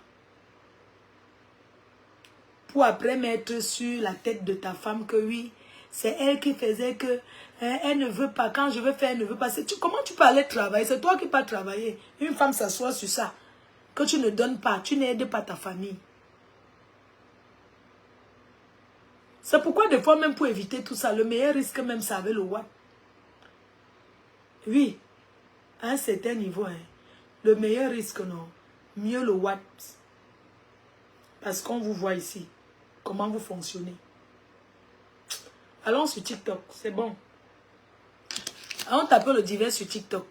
Pour après mettre sur la tête de ta femme que oui, c'est elle qui faisait que elle ne veut pas. Quand je veux faire, elle ne veut pas. Comment tu peux aller travailler? C'est toi qui peux travailler. Une femme s'assoit sur ça. Que tu ne donnes pas. Tu n'aides pas ta famille. C'est pourquoi des fois, même pour éviter tout ça, le meilleur risque même, c'est avec le Watt. Oui, à un certain niveau, hein, le meilleur risque, non. Mieux le Watt. Parce qu'on vous voit ici. Comment vous fonctionnez. Allons sur TikTok, c'est bon. Allons taper le divers sur TikTok.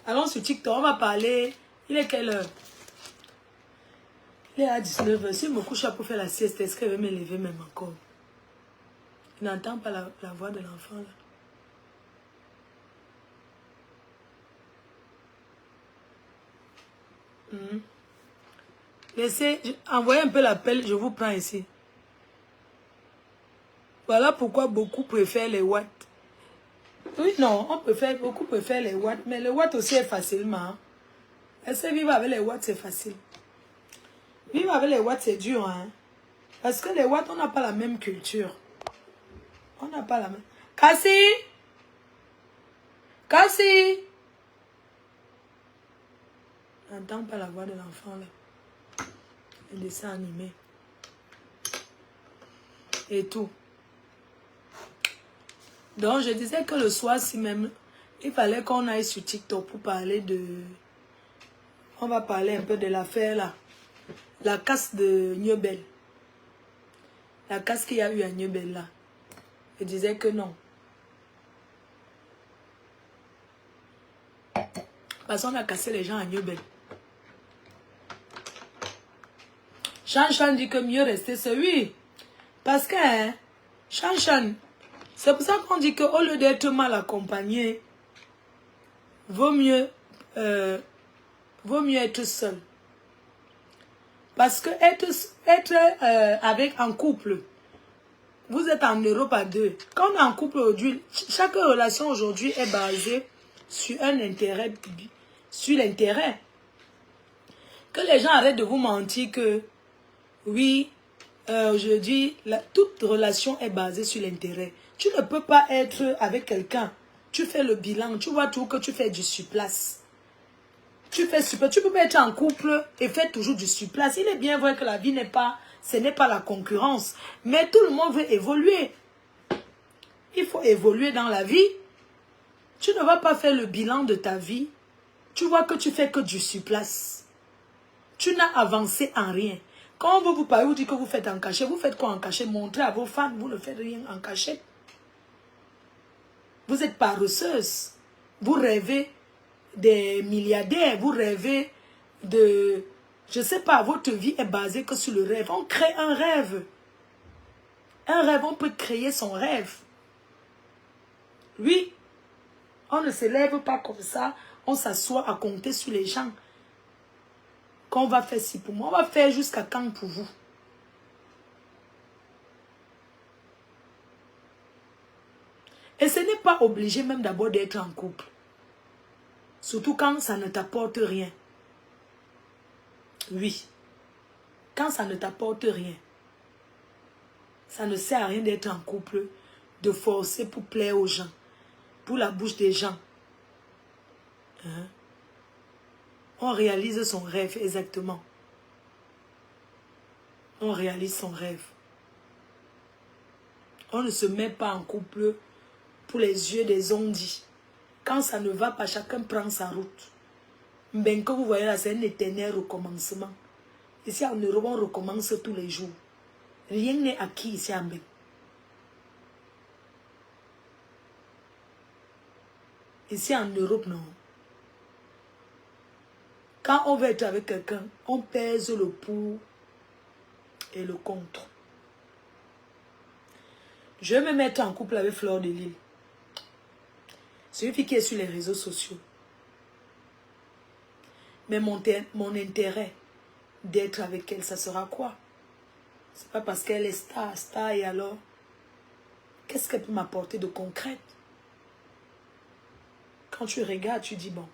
Allons sur TikTok, on va parler. Il est quelle heure? Il est à 19h. Si je me couche pour faire la sieste, est-ce qu'elle va me lever même encore? Il n'entend pas la voix de l'enfant là. Laissez, envoyez un peu l'appel, je vous prends ici. Voilà pourquoi beaucoup préfèrent les watts. Oui, non, beaucoup préfèrent les watts, mais les watts aussi est facilement. Est-ce que vivre avec les Watts, c'est facile? Vivre avec les Watts, c'est dur, hein? Parce que les Watts, on n'a pas la même culture. On n'a pas la même... Cassie! Cassie! N'entends pas la voix de l'enfant, là. Un dessin animé. Et tout. Donc, je disais que le soir, si même, il fallait qu'on aille sur TikTok pour parler de... On va parler un peu de l'affaire, là. La casse de Niobel. La casse qu'il y a eu à Niobel, là. Je disais que non. Parce qu'on a cassé les gens à Niobel. Chan dit que mieux rester seul. Oui. Parce que, hein, Chan, c'est pour ça qu'on dit qu'au lieu d'être mal accompagné, vaut mieux être seul. Parce que être avec un couple, vous êtes en Europe à deux. Quand on est en couple aujourd'hui, chaque relation aujourd'hui est basée sur un intérêt, sur l'intérêt. Que les gens arrêtent de vous mentir que, oui, aujourd'hui, toute relation est basée sur l'intérêt. Tu ne peux pas être avec quelqu'un, tu fais le bilan, tu vois tout que tu fais du surplace. Tu peux pas être en couple et faire toujours du surplace. Il est bien vrai que la vie ce n'est pas la concurrence. Mais tout le monde veut évoluer. Il faut évoluer dans la vie. Tu ne vas pas faire le bilan de ta vie. Tu vois que tu fais que du surplace. Tu n'as avancé en rien. Quand on veut vous parler, vous dites que vous faites en cachet. Vous faites quoi en cachet? Montrez à vos fans, vous ne faites rien en cachet. Vous êtes paresseuse. Vous rêvez des milliardaires, vous rêvez de... Je ne sais pas, votre vie est basée que sur le rêve. On crée un rêve. Un rêve, on peut créer son rêve. Oui, on ne se lève pas comme ça, on s'assoit à compter sur les gens. Qu'on va faire ci pour moi, on va faire jusqu'à quand pour vous? Et ce n'est pas obligé même d'abord d'être en couple. Surtout quand ça ne t'apporte rien. Oui. Quand ça ne t'apporte rien. Ça ne sert à rien d'être en couple, de forcer pour plaire aux gens. Pour la bouche des gens. Hein? On réalise son rêve, exactement. On réalise son rêve. On ne se met pas en couple pour les yeux des ondits. Quand ça ne va pas, chacun prend sa route. Mais comme vous voyez là, c'est un éternel recommencement. Ici en Europe, on recommence tous les jours. Rien n'est acquis ici en Belgique. Ici en Europe, non. Quand on veut être avec quelqu'un, on pèse le pour et le contre. Je vais me mettre en couple avec Fleur de Lille. C'est une fille qui est sur les réseaux sociaux. Mais mon intérêt d'être avec elle, ça sera quoi? C'est pas parce qu'elle est star et alors, qu'est-ce qu'elle peut m'apporter de concret? Quand tu regardes, tu dis bon.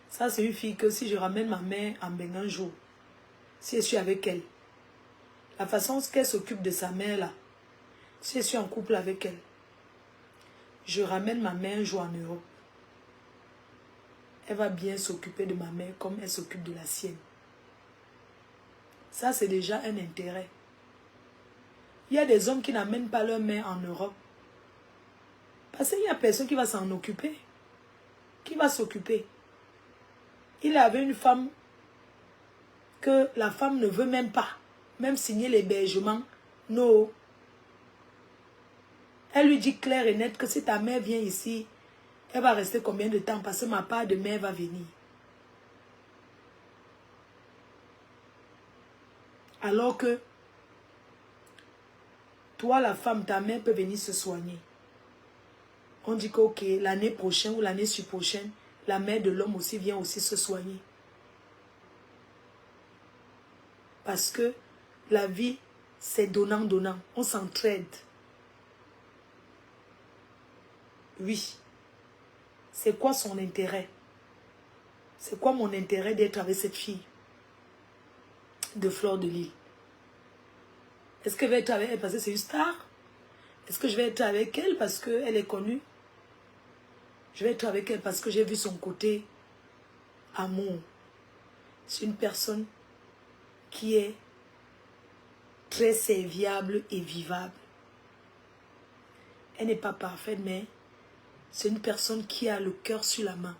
Ça, c'est une fille que si je ramène ma mère en Bénin un jour, si je suis avec elle, la façon qu'elle s'occupe de sa mère là, si je suis en couple avec elle, je ramène ma mère un jour en Europe. Elle va bien s'occuper de ma mère comme elle s'occupe de la sienne. Ça, c'est déjà un intérêt. Il y a des hommes qui n'amènent pas leur mère en Europe. Parce qu'il n'y a personne qui va s'en occuper. Qui va s'occuper? Il avait une femme que la femme ne veut même pas. Même signer l'hébergement. Non. Elle lui dit clair et net que si ta mère vient ici, elle va rester combien de temps? Parce que ma part de mère va venir. Alors que toi, la femme, ta mère peut venir se soigner. On dit que ok, l'année prochaine ou l'année prochaine, la mère de l'homme aussi vient aussi se soigner. Parce que la vie, c'est donnant-donnant. On s'entraide. Oui. C'est quoi son intérêt? C'est quoi mon intérêt d'être avec cette fille de Fleur de Lys? Est-ce que je vais être avec elle parce que c'est une star? Est-ce que je vais être avec elle parce qu'elle est connue? Je vais être avec elle parce que j'ai vu son côté amour. C'est une personne qui est très serviable et vivable. Elle n'est pas parfaite, mais c'est une personne qui a le cœur sur la main.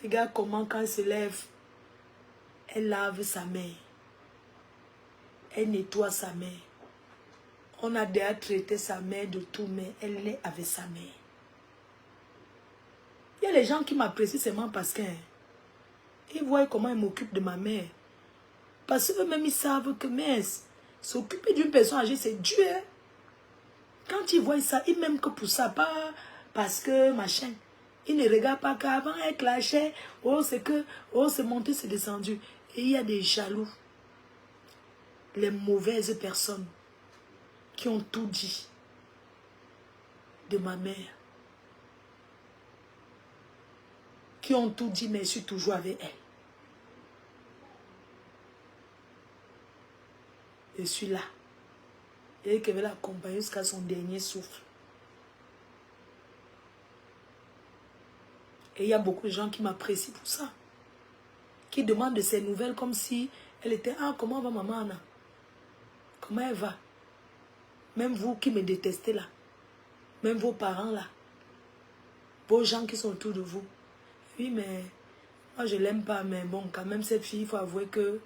Regarde comment quand elle se lève, elle lave sa main. Elle nettoie sa main. On a déjà traité sa main de tout, mais elle est avec sa main. Il y a les gens qui m'apprécient seulement parce qu'ils voient comment elle m'occupe de ma mère. Parce qu'eux-mêmes, ils savent que s'occuper d'une personne âgée, c'est dur. Hein? Quand ils voient ça, ils m'aiment que pour ça, pas parce que machin. Ils ne regardent pas qu'avant, elle clashait. Oh, c'est que, oh, c'est monté, c'est descendu. Et il y a des jaloux. Les mauvaises personnes qui ont tout dit de ma mère. Qui ont tout dit, mais je suis toujours avec elle. Je suis là. Et qu'elle va l'accompagner jusqu'à son dernier souffle. Et il y a beaucoup de gens qui m'apprécient pour ça. Qui demandent de ses nouvelles comme si elle était... Ah, comment va maman Anna? Comment elle va? Même vous qui me détestez là. Même vos parents là. Vos gens qui sont autour de vous. Oui, mais... Moi, je l'aime pas, mais bon, quand même, cette fille, il faut avouer que...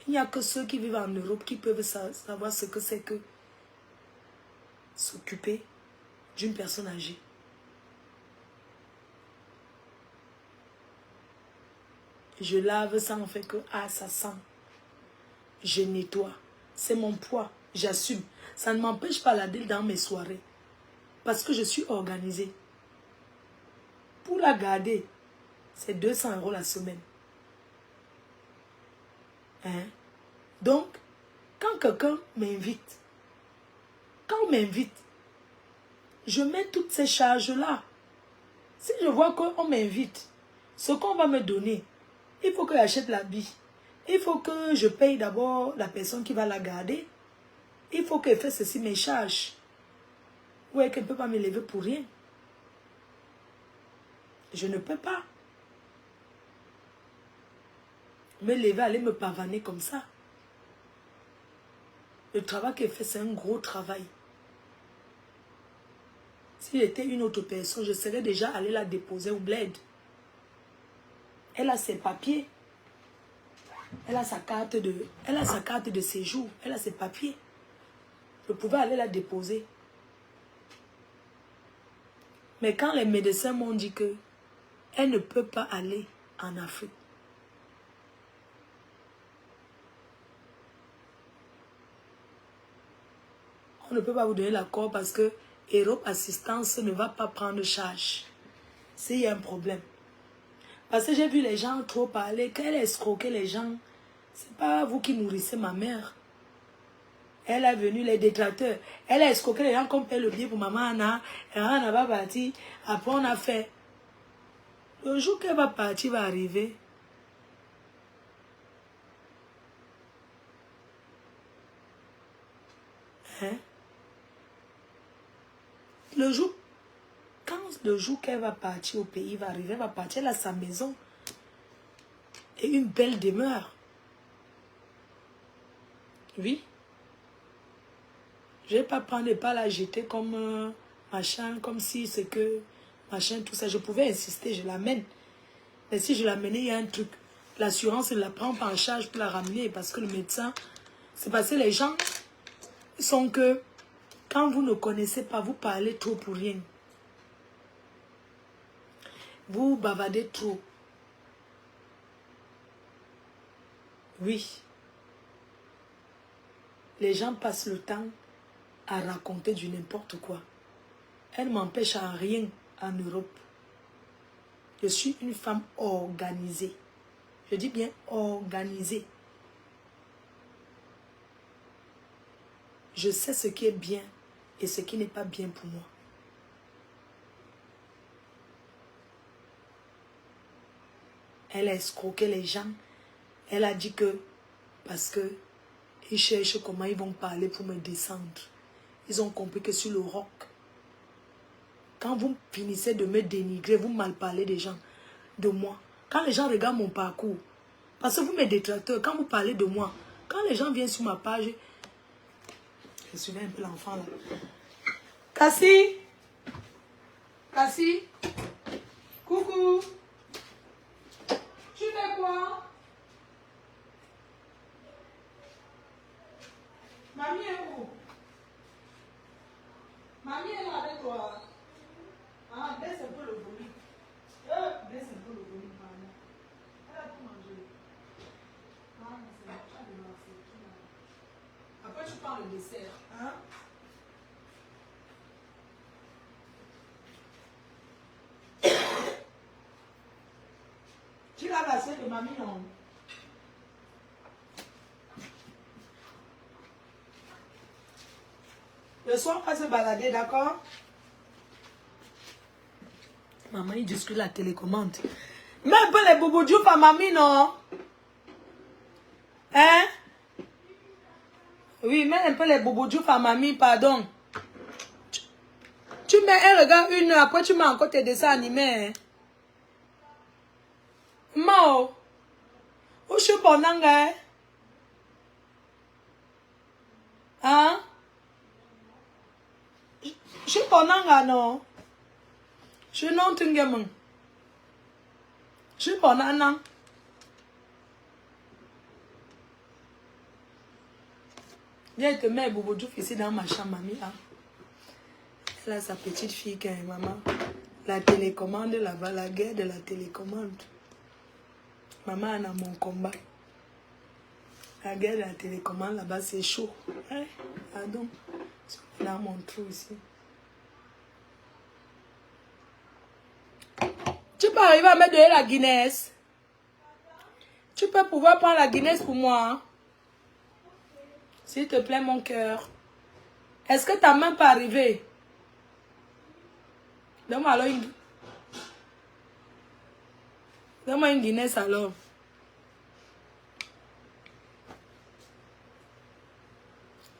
Il n'y a que ceux qui vivent en Europe qui peuvent savoir ce que c'est que... s'occuper d'une personne âgée. Je lave, ça en fait que, ah, ça sent. Je nettoie. C'est mon poids. J'assume. Ça ne m'empêche pas d'aller dans mes soirées. Parce que je suis organisée. Pour la garder, c'est 200 € la semaine. Hein? Donc, quand quelqu'un m'invite, quand on m'invite, je mets toutes ces charges-là. Si je vois qu'on m'invite, ce qu'on va me donner, il faut que j'achète l'habit. Il faut que je paye d'abord la personne qui va la garder. Il faut qu'elle fasse ceci, mes charges. Ouais, qu'elle ne peut pas me lever pour rien. Je ne peux pas me lever, aller me pavaner comme ça. Le travail qu'elle fait, c'est un gros travail. Si j'étais une autre personne, je serais déjà allée la déposer au bled. Elle a ses papiers. Elle a sa carte de séjour. Elle a ses papiers. Je pouvais aller la déposer. Mais quand les médecins m'ont dit que elle ne peut pas aller en Afrique. On ne peut pas vous donner l'accord parce que Europe Assistance ne va pas prendre charge. S'il y a un problème. Parce que j'ai vu les gens trop parler, qu'elle escroquait les gens. C'est pas vous qui nourrissez ma mère. Elle est venue, les détracteurs. Elle a escroqué les gens comme paye le billet pour maman Anna. Et Anna va partir. Après, on a fait. Le jour qu'elle va partir va arriver. Hein? Le jour qu'elle va partir au pays va arriver, elle va partir, elle a sa maison. Et une belle demeure. Oui. Je ne vais pas prendre et pas la jeter comme machin, comme si c'est que machin, tout ça. Je pouvais insister, je l'amène. Mais si je l'amenais, il y a un truc. L'assurance ne la prend pas en charge pour la ramener parce que le médecin, c'est parce que les gens sont que quand vous ne connaissez pas, vous parlez trop pour rien. Vous bavardez trop. Oui. Les gens passent le temps à raconter du n'importe quoi. Elle m'empêche à rien en Europe. Je suis une femme organisée. Je dis bien organisée. Je sais ce qui est bien et ce qui n'est pas bien pour moi. Elle a escroqué les gens. Elle a dit que, parce que ils cherchent comment ils vont parler pour me descendre. Ils ont compris que sur le roc, quand vous finissez de me dénigrer, vous mal parlez des gens, de moi. Quand les gens regardent mon parcours, parce que vous mes détracteurs, quand vous parlez de moi, quand les gens viennent sur ma page, je suis un peu l'enfant là. Cassie, Cassie, coucou, tu fais quoi? Mamie est où? Mamie est là avec toi. Ah, baisse un peu le volume. Baisse un peu le volume, pardon. Elle a tout mangé. Ah, c'est bon, tu as de la. Après, tu prends le dessert. Hein? Tu laves l'assiette de mamie, non? Le soir, on va se balader, d'accord? Maman, il discute la télécommande. Mets un peu les boubou diouf à mamie, non? Hein? Oui, mets un peu les boubou diouf à mamie, pardon. Tu mets un regard 1 heure, après tu mets encore tes dessins animés. Hein? Mao. Où je suis bon, hein? Hein? Je suis bon, non? Je suis non, tu n'es je suis bon, non? Viens te mettre Bobo Diouf ici dans ma chambre, mamie. Hein? Elle a sa petite fille qui est maman. La télécommande là-bas, la guerre de la télécommande. Maman a mon combat. La guerre de la télécommande là-bas, c'est chaud. Hein? Pardon. Dans mon trou ici. Tu peux arriver à me donner la Guinness? Tu peux pouvoir prendre la Guinness pour moi? Hein? S'il te plaît, mon cœur. Est-ce que ta main peut arriver? Donne-moi alors une... Donne-moi une Guinness alors.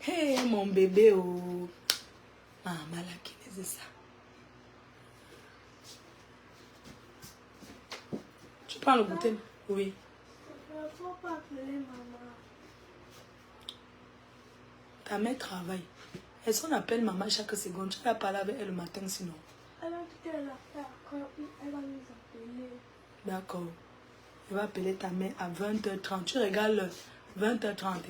Hé, mon bébé, oh. Maman, la Guinness, c'est ça. Tu prends le goûter? Oui. Il ne faut pas appeler maman. Ta mère travaille. Est-ce qu'on appelle maman chaque seconde? Tu vas parler avec elle le matin sinon. Elle a dit qu'elle a fait encore, elle va nous appeler. D'accord. Elle va appeler ta mère à 20h30. Tu regardes l'heure. 20h30.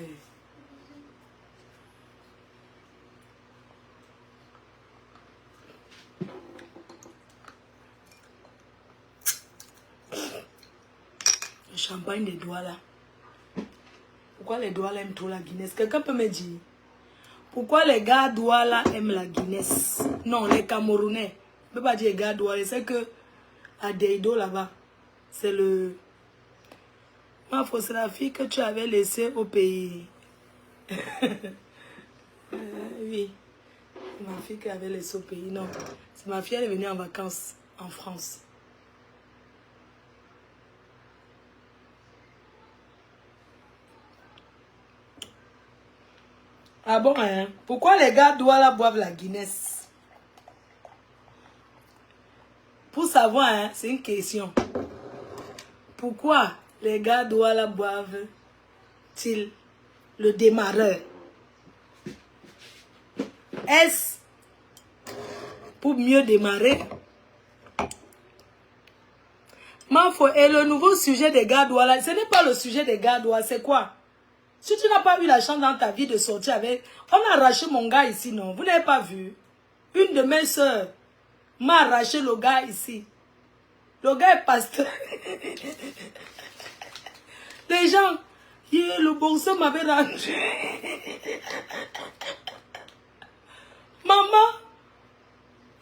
Le champagne des doigts là. Pourquoi les doigts là aiment trop la Guinness? Quelqu'un peut me dire? Pourquoi les gars doigts là aiment la Guinness? Non, les Camerounais. Je ne peux pas dire les gars doigts. C'est que à Deido là-bas, c'est le... c'est la fille que tu avais laissée au pays. Oui. Ma fille qui avait laissé au pays. Non. C'est ma fille, elle est venue en vacances en France. Ah bon, hein? Pourquoi les gars doivent là boivent la Guinness? Pour savoir, hein, c'est une question. Pourquoi les gars doivent là boivent-ils le démarreur? Est-ce pour mieux démarrer? Et le nouveau sujet des gars doigts là, ce n'est pas le sujet des gars doigts, c'est quoi? Si tu n'as pas eu la chance dans ta vie de sortir avec... On a arraché mon gars ici, non? Vous n'avez pas vu? Une de mes soeurs m'a arraché le gars ici. Le gars est pasteur. Les gens, le bon sang m'avait rendu. Maman,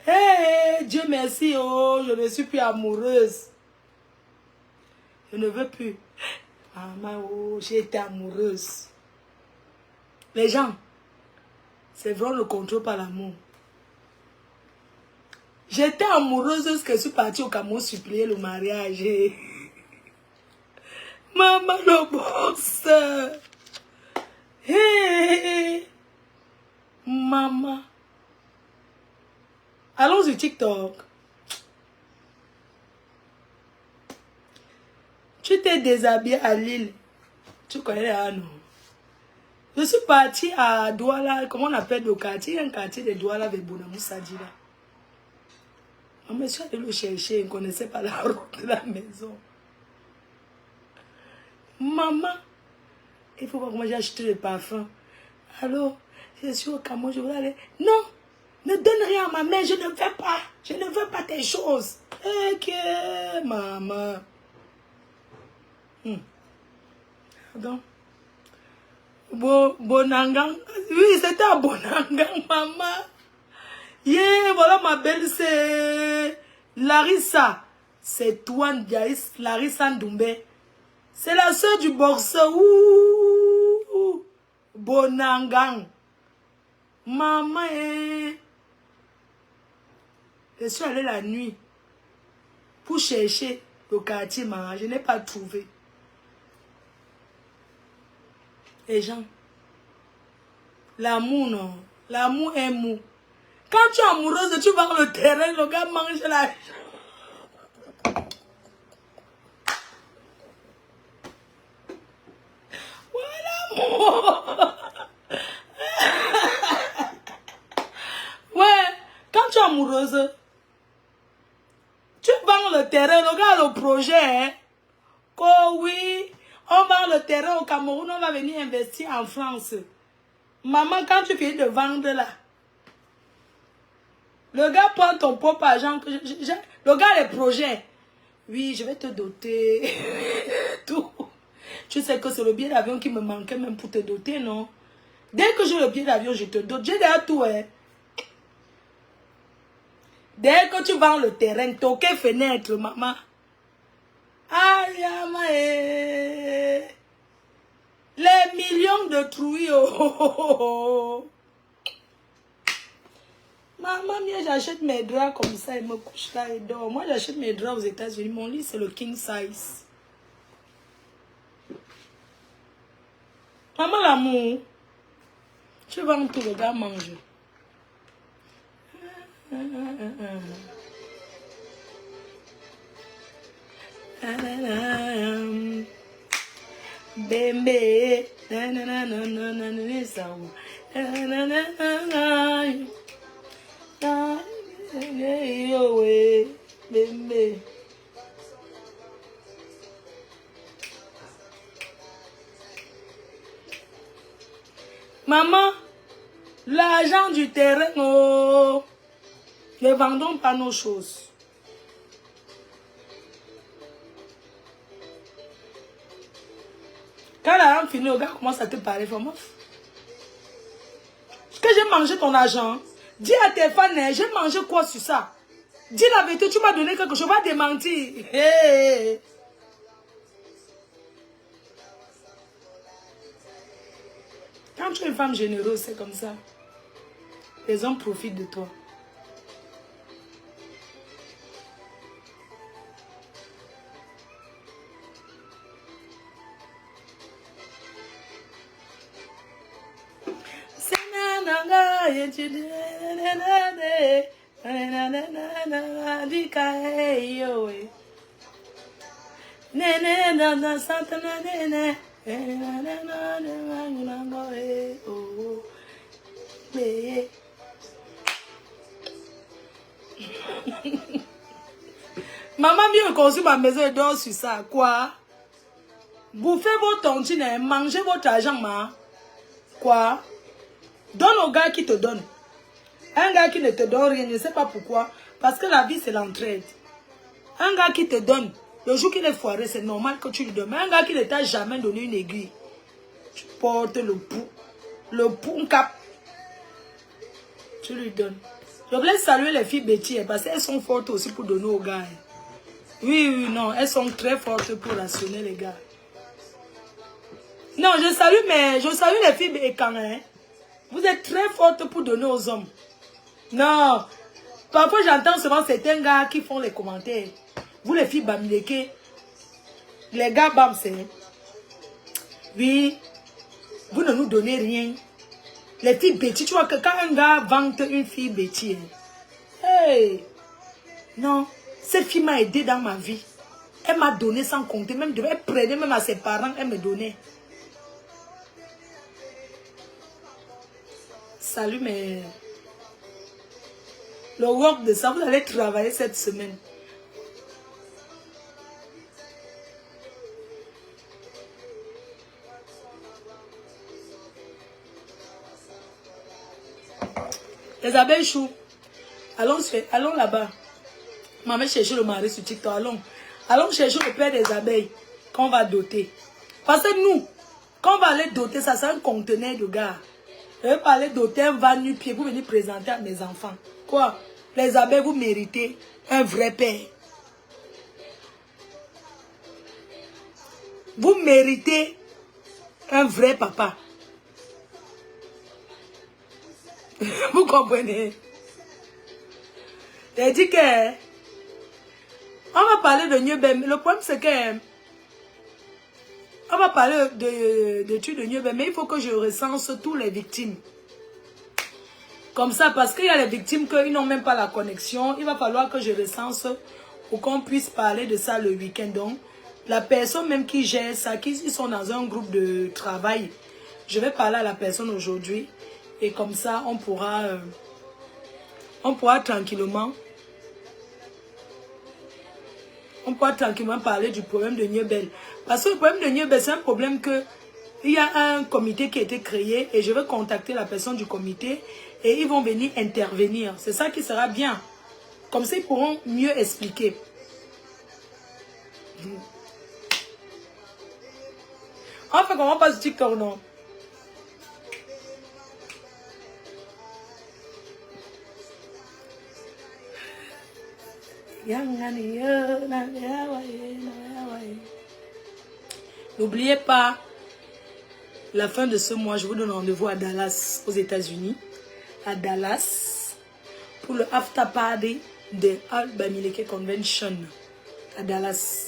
hey, Dieu merci, oh, je ne suis plus amoureuse. Je ne veux plus. Maman, oh, j'ai été amoureuse. Les gens, c'est vrai, on ne contrôle pas l'amour. J'étais amoureuse lorsque je suis partie au Cameroun supplier le mariage. Maman le boss. Hey. Maman. Allons sur TikTok. Tu t'es déshabillé à Lille. Tu connais là, non? Je suis partie à Douala. Comment on appelle le quartier? Il y a un quartier de Douala avec Bonamoussa Djila. Je suis allée le chercher. Je ne connaissais pas la route de la maison. Maman, il faut voir comment j'ai acheté le parfum. Alors, je suis au Cameroun, je voulais aller. Non, ne donne rien à ma mère, je ne veux pas. Je ne veux pas tes choses. Ok, maman. Pardon. Bonangang. Oui, c'était à Bonangang, maman. Yeah, voilà ma belle, c'est Larissa. C'est Touane Diaïs, Larissa Ndoumbe. C'est la soeur du boxeur. Ouh, Bonangang. Maman, je suis allée la nuit pour chercher le quartier, maman. Je n'ai pas trouvé. Et Jean, l'amour, non. L'amour est mou. Quand tu es amoureuse, tu vas dans le terrain, le gars mange la... Ouais, quand tu es amoureuse, tu vends le terrain, regarde le projet. Hein? Oh oui, on vend le terrain au Cameroun, on va venir investir en France. Maman, quand tu finis de vendre là, le gars prend ton propre argent. Le gars, les projets. Oui, je vais te doter. Tout. Tu sais que c'est le billet d'avion qui me manquait même pour te doter, non? Dès que j'ai le billet d'avion, je te dote. J'ai déjà tout, hein. Dès que tu vends le terrain, toquer fenêtre, maman. Aïe, aïe. Les millions de trouilles. Oh. Maman, j'achète mes draps comme ça, et me couche là et dort. Moi, j'achète mes draps aux États-Unis. Mon lit, c'est le king size. Maman, l'amour. Tu vends tout, le gars mange. Bébé. Bébé. Maman, l'argent du terrain, oh, ne vendons pas nos choses. Quand la lampe finit, le gars commence à te parler, vraiment. Est-ce que j'ai mangé ton argent? Dis à tes fans, j'ai mangé quoi sur ça? Dis la vérité, tu m'as donné quelque chose, va démentir. Hey. Quand tu es une femme généreuse, c'est comme ça. Les hommes profitent de toi. Maman vient construire ma maison et dort sur ça. Quoi? Bouffez vos tontines, mangez votre argent, ma. Quoi? Donne au gars qui te donne. Un gars qui ne te donne rien, je ne sais pas pourquoi. Parce que la vie, c'est l'entraide. Un gars qui te donne, le jour qu'il est foiré, c'est normal que tu lui donnes. Mais un gars qui ne t'a jamais donné une aiguille, tu portes le pouls, un cap. Tu lui donnes. Je voulais saluer les filles Betty, parce qu'elles sont fortes aussi pour donner aux gars. Oui, non, elles sont très fortes pour rationner les gars. Non, je salue les filles Bécan, hein. Vous êtes très fortes pour donner aux hommes. Non. Parfois, j'entends seulement certains gars qui font les commentaires. Vous, les filles Bamileke, les gars Bam, c'est... Oui, vous ne nous donnez rien. Les filles bêtises, tu vois que quand un gars vante une fille bêtise, hey, non, cette fille m'a aidé dans ma vie. Elle m'a donné sans compter, même elle prenait même à ses parents, elle me donnait. Salut, mais le work de ça, vous allez travailler cette semaine. Les abeilles choux, allons là-bas. Maman chercher le mari sur TikTok, allons chercher le père des abeilles qu'on va doter. Parce que nous, quand on va aller doter, ça c'est un conteneur de gars. Je vais pas aller doter un van nu-pied pour venir présenter à mes enfants. Quoi? Les abeilles, vous méritez un vrai père. Vous méritez un vrai papa. Vous comprenez? J'ai dit que on va parler de Niobem. Le problème c'est que on va parler de tuer de Niobem, mais il faut que je recense tous les victimes. Comme ça, parce qu'il y a les victimes qui n'ont même pas la connexion, il va falloir que je recense pour qu'on puisse parler de ça le week-end. Donc, la personne même qui gère ça, ils sont dans un groupe de travail. Je vais parler à la personne aujourd'hui. Et comme ça, on pourra tranquillement parler du problème de Niobel. Parce que le problème de Niobel, c'est un problème que il y a un comité qui a été créé et je vais contacter la personne du comité et ils vont venir intervenir. C'est ça qui sera bien. Comme ça, ils pourront mieux expliquer. Enfin, comment on passe du TikTok, non? N'oubliez pas, la fin de ce mois, je vous donne rendez-vous à Dallas, aux États-Unis. À Dallas, pour le after party de Alba Mileke Convention. À Dallas.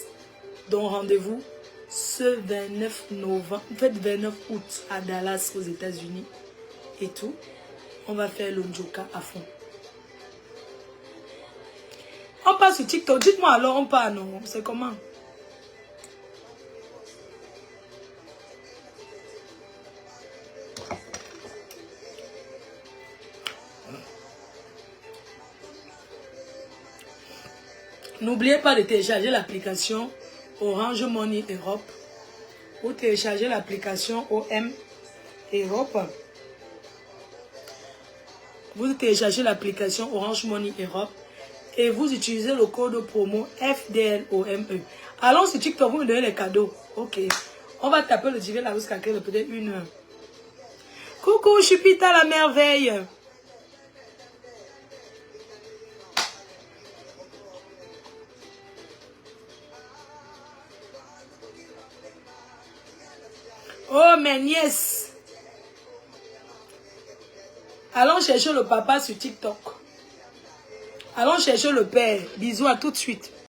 Donc rendez-vous ce 29 novembre, en fait 29 août à Dallas, aux États-Unis. Et tout. On va faire l'Onjoka à fond. On passe sur TikTok. Dites-moi alors, on part, non? C'est comment? N'oubliez pas de télécharger l'application Orange Money Europe ou télécharger l'application OM Europe. Vous téléchargez l'application Orange Money Europe et vous utilisez le code promo FDLOME. Allons sur TikTok, vous me donnez les cadeaux. Ok. On va taper le divan là jusqu'à peut-être 1 heure. Coucou, Chupita la merveille. Oh, mes nièces. Allons chercher le papa sur TikTok. Allons chercher le père. Bisous à tout de suite.